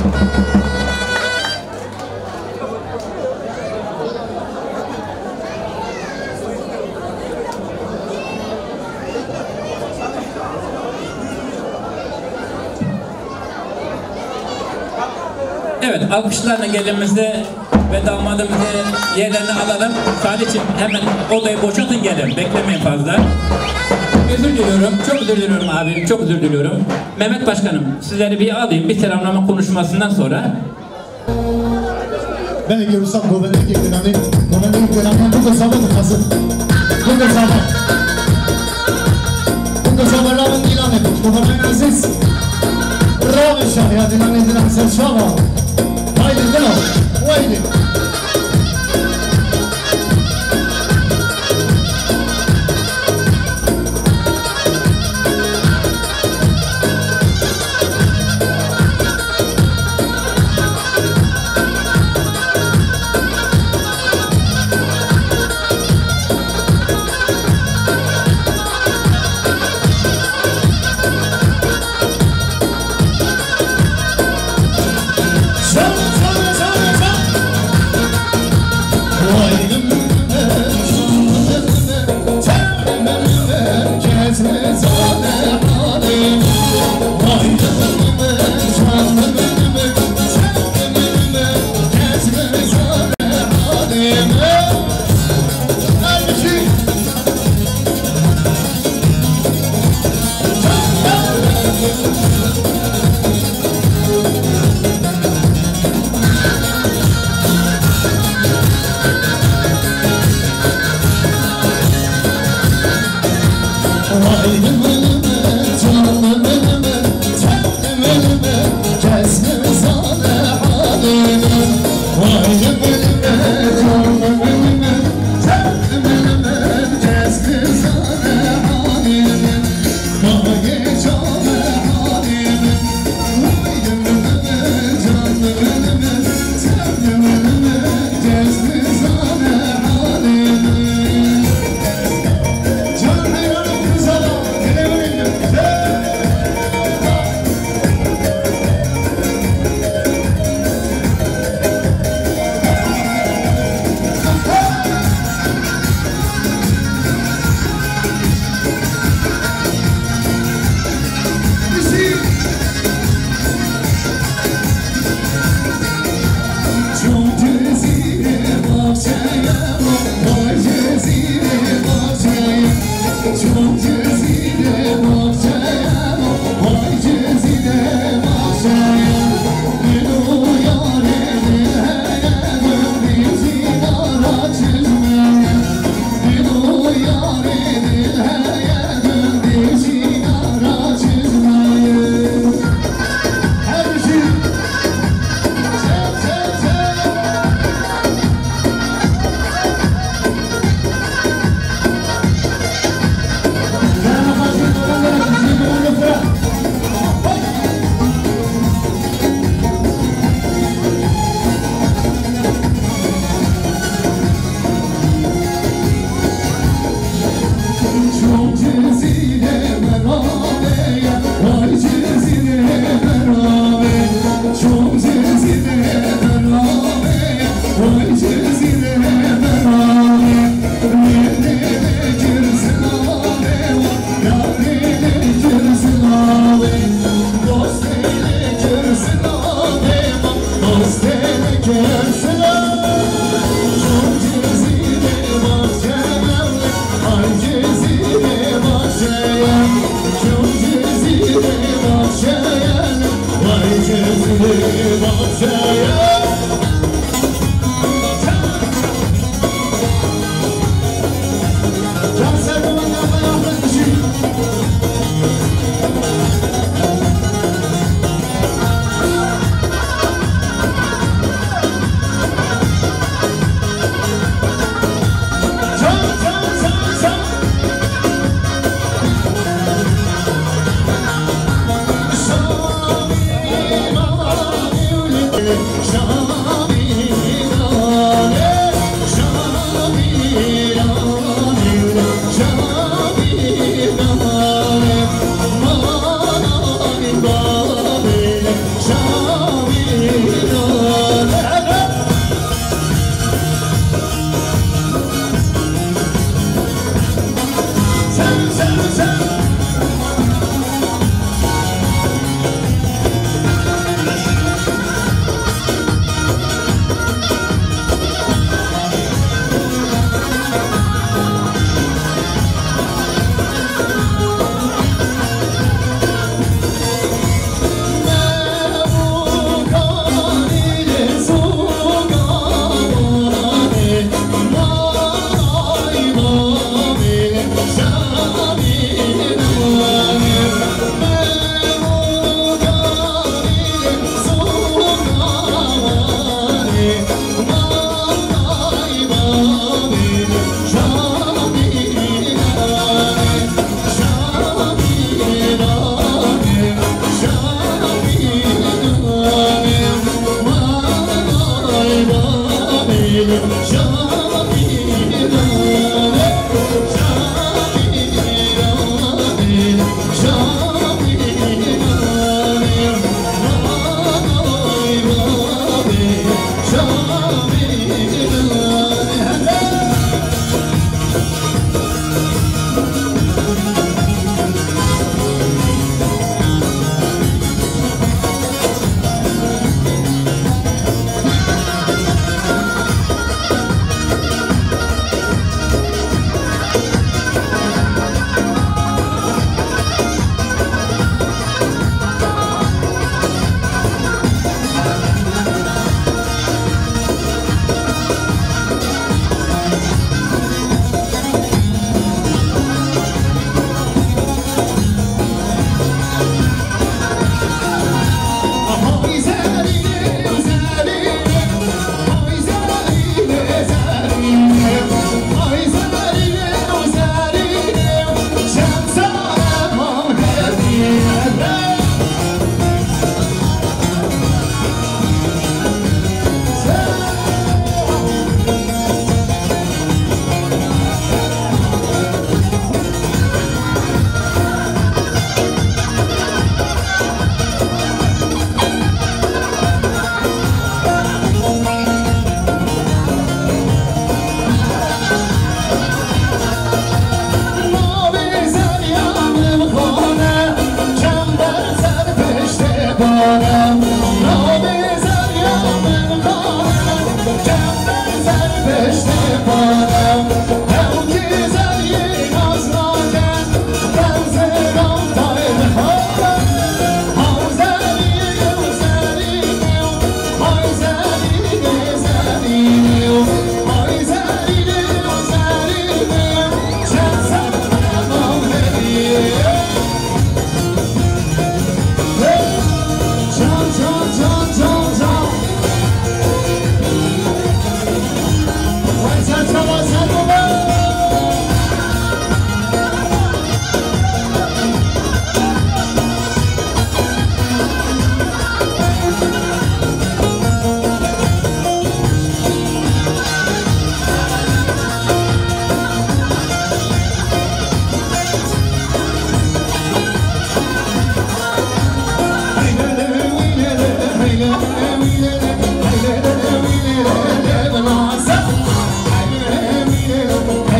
Evet, alkışlarla gelinimizi ve damadımızı yerlerine alalım. Salih'cim hemen odayı boşaltın gelin. Beklemeyin fazla. Özür diliyorum. Çok özür diliyorum abim. Çok özür diliyorum. Mehmet Başkanım sizleri bir alayım. Bir selamlama konuşmasından sonra. Ben görürsem gobenek yeklenani, gobenek yeklenani bu da zaman hazır. Bu da zaman. Bu da zaman Rab'ın ilan etmiş. Gobenek aziz. Rab'ın şahiyat ilan edilen serşava. Haydi dilo, haydi.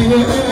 Shut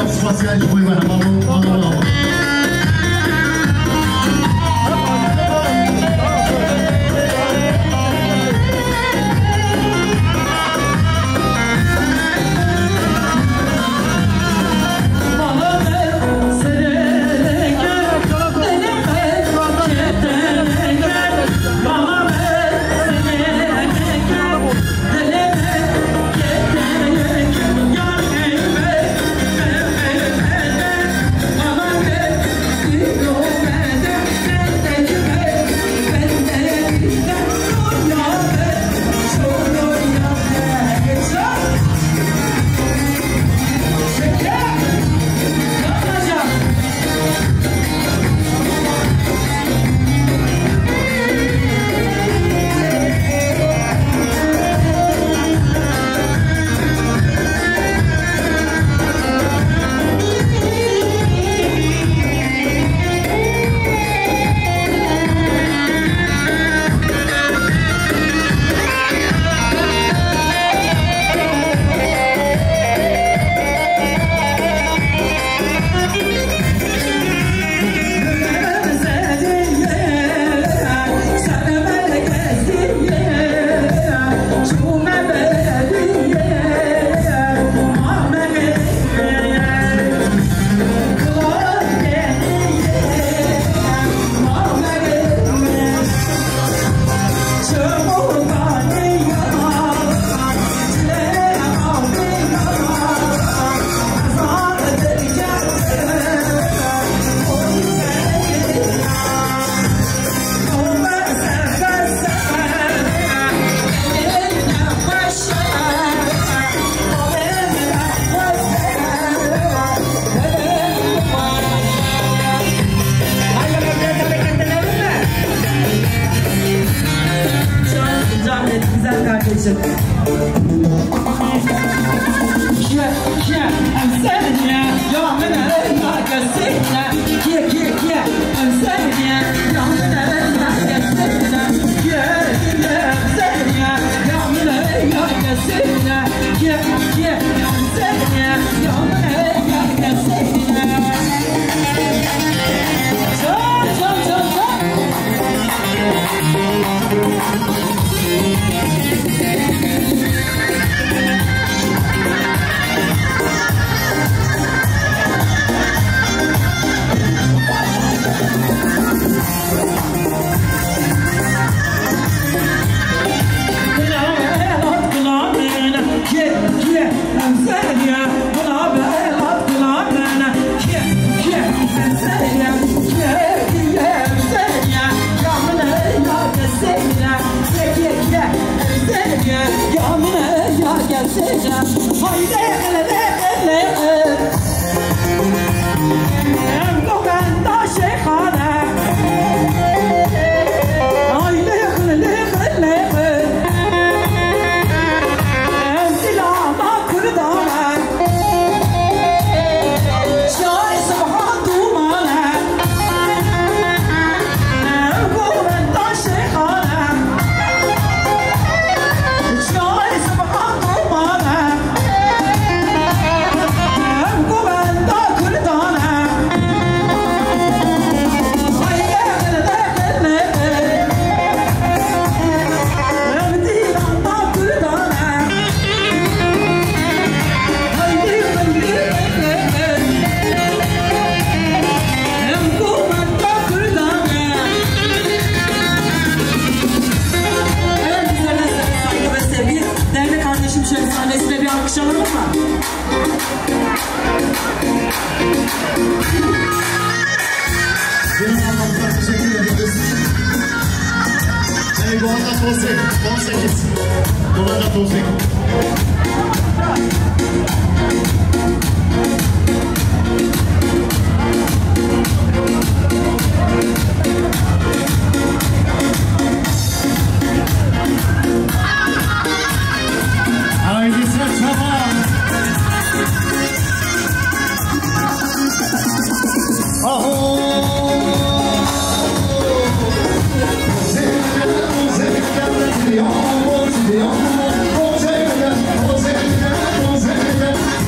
spasial de boa vamos.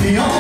Beyond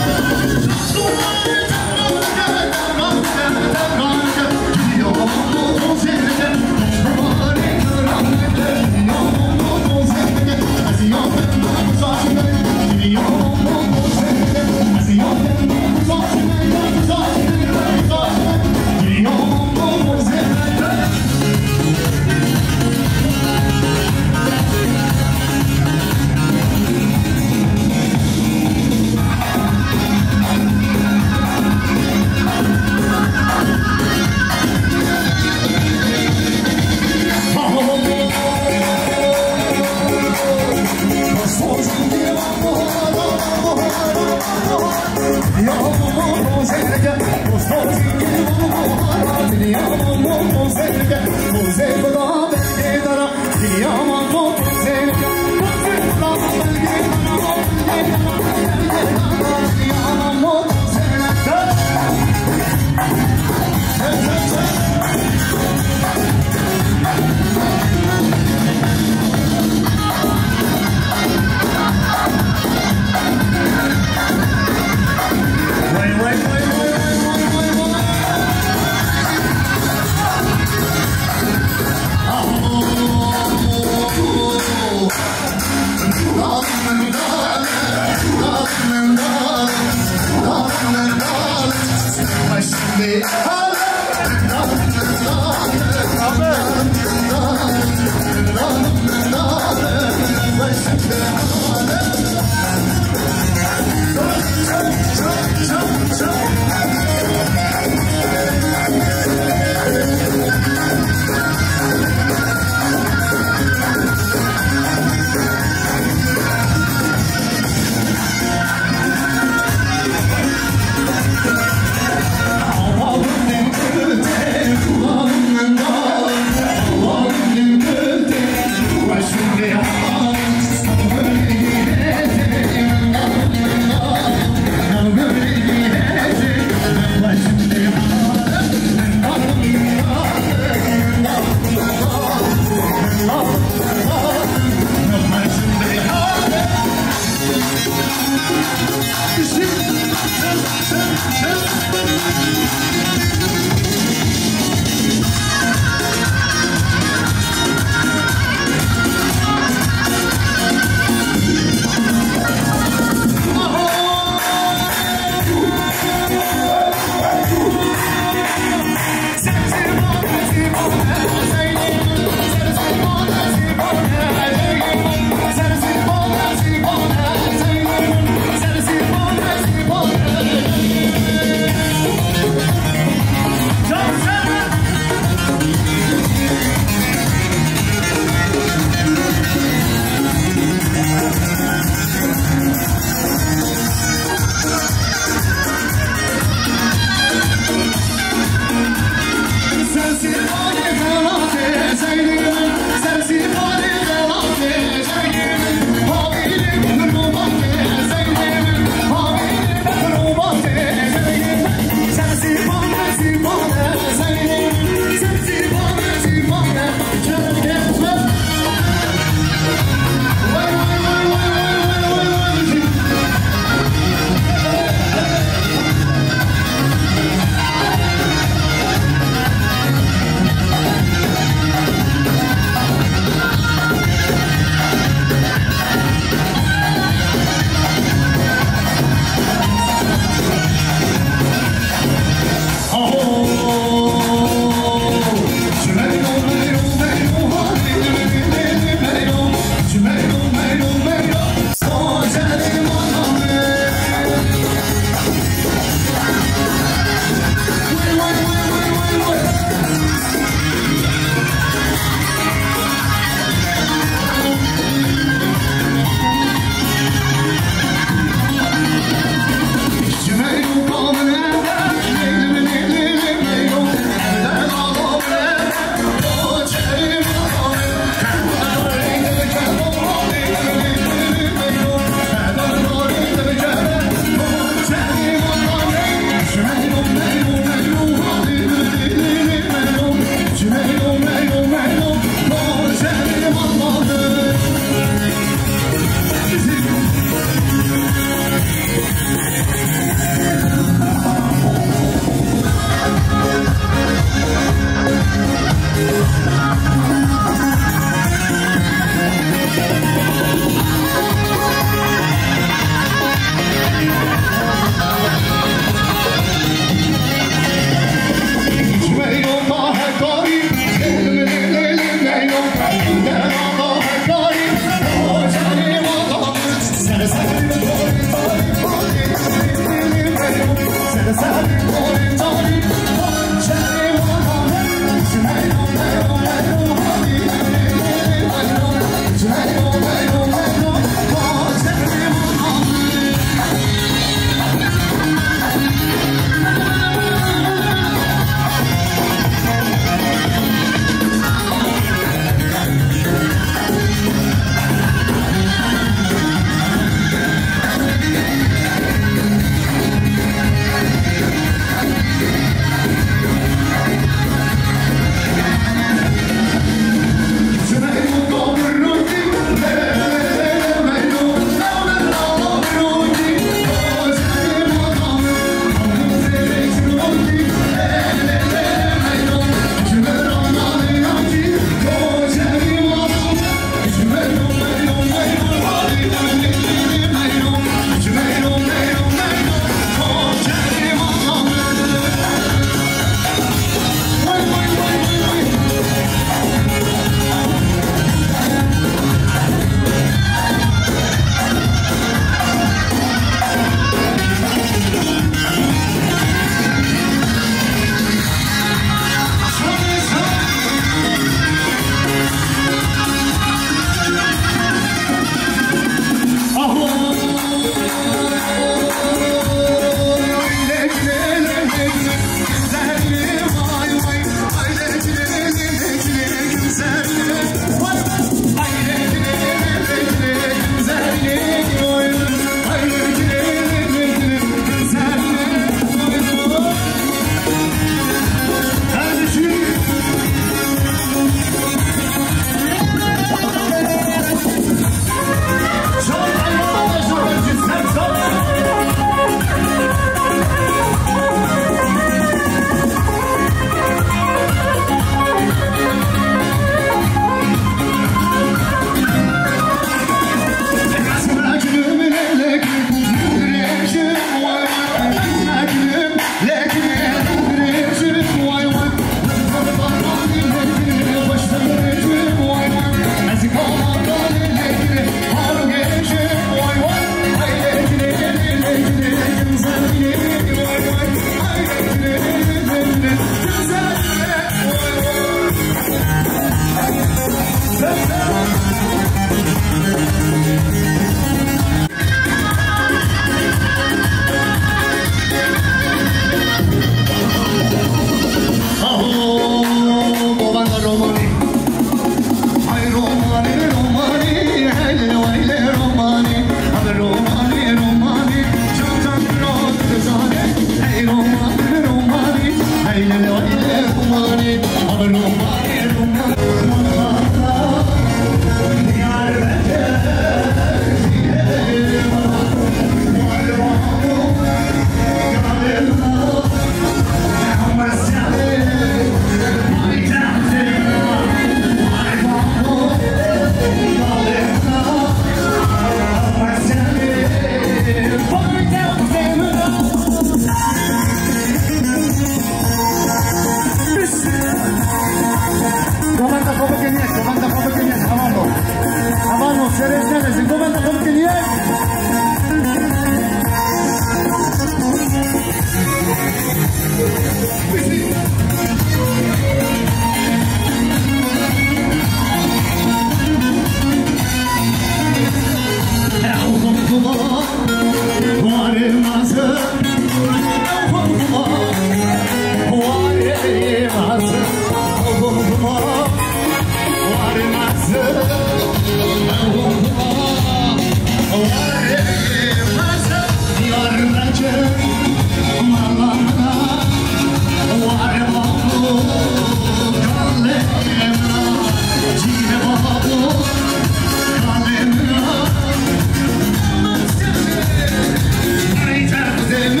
Them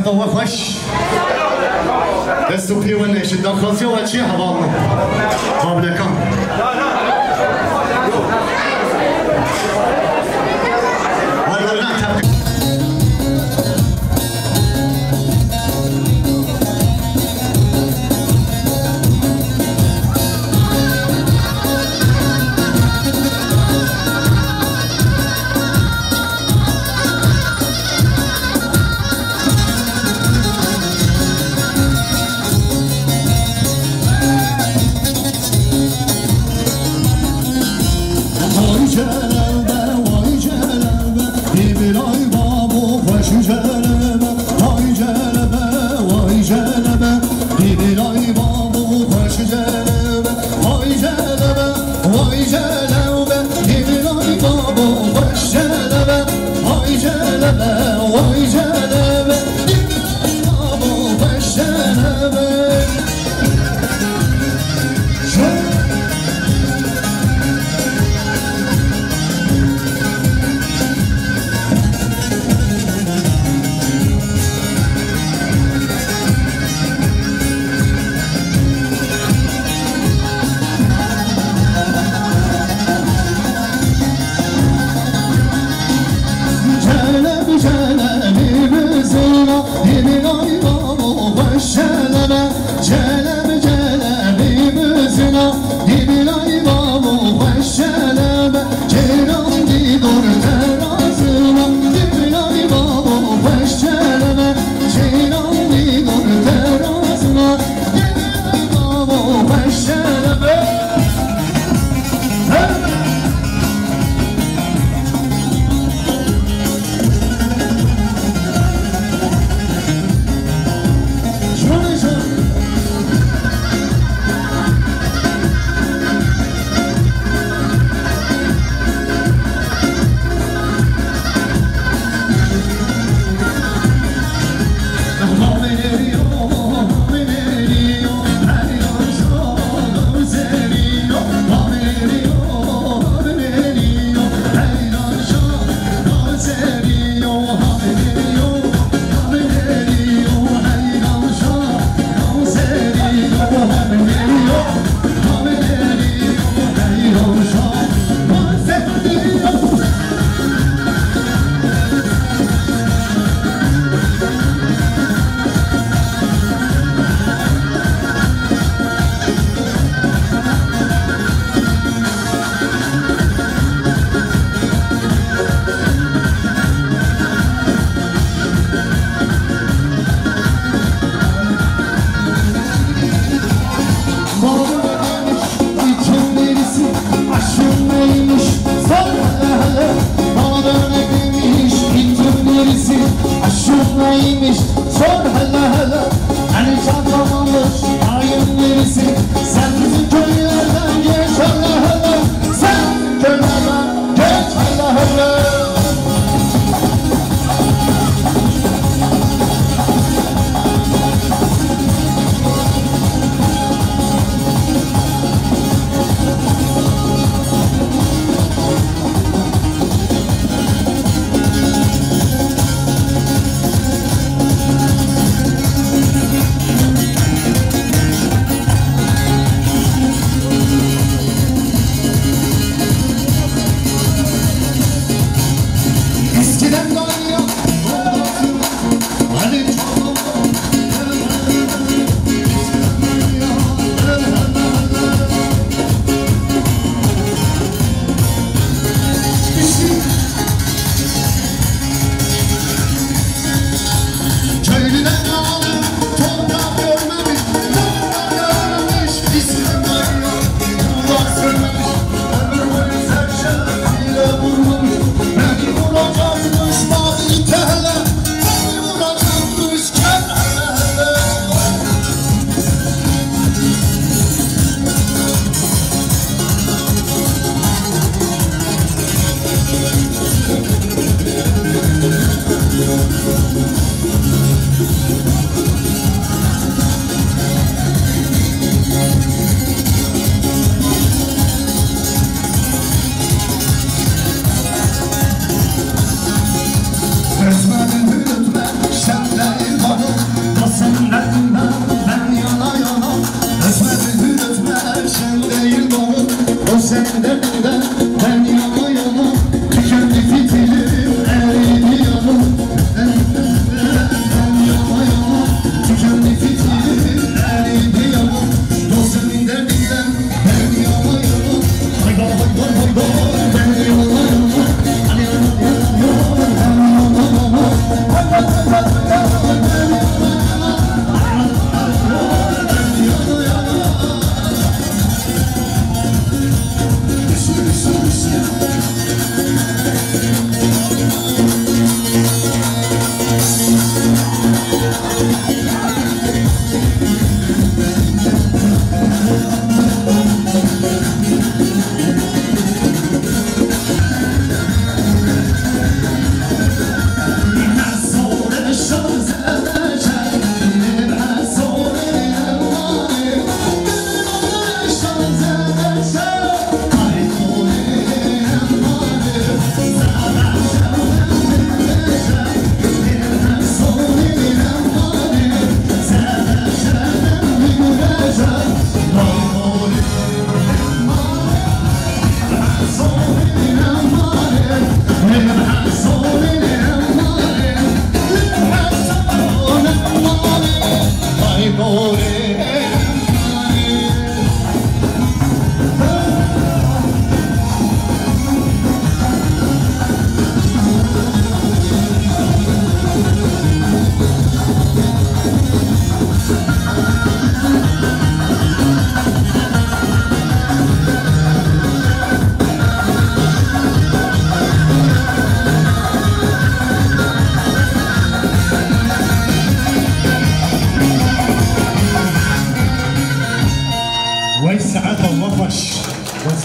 قوة خوش دستو پیوان نشد داخلسی و چی حوالنا قابل کن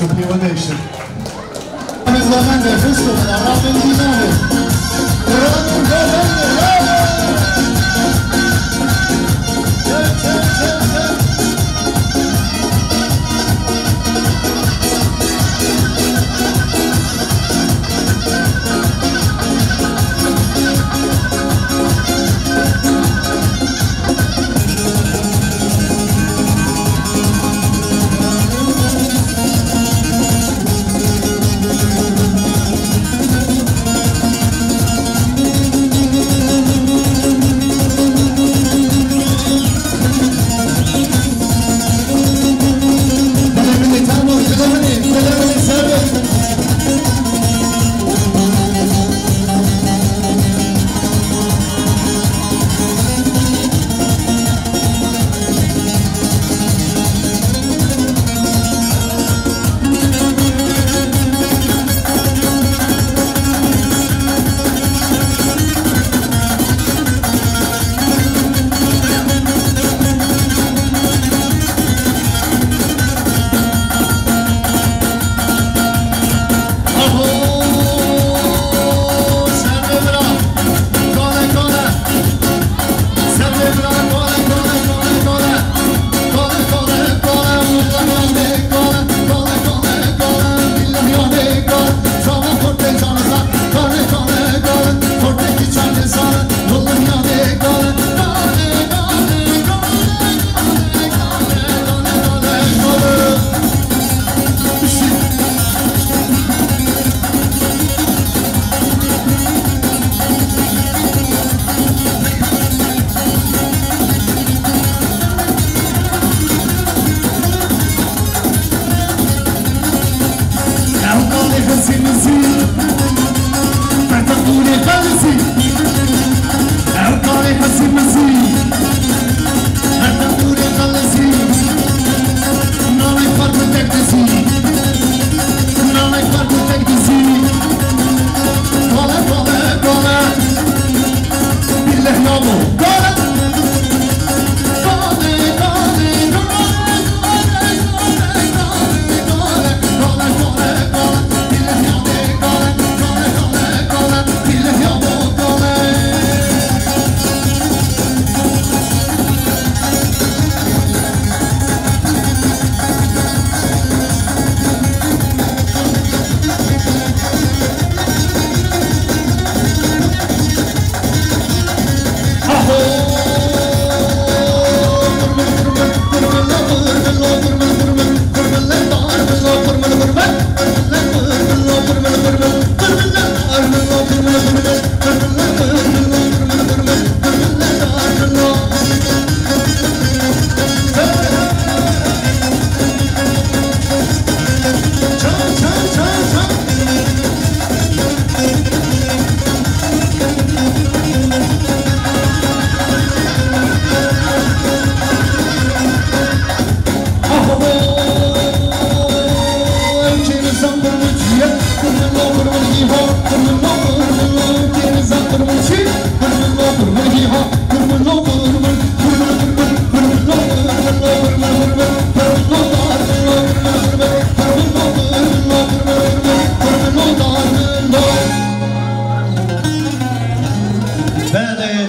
That's a pure nation. Biz zaten de fıstık, Allah'ın güzeli. Rabbim güzeli.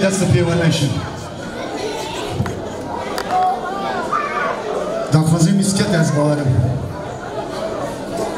That's the Pure Nation. Dan خازی میسکت از باورم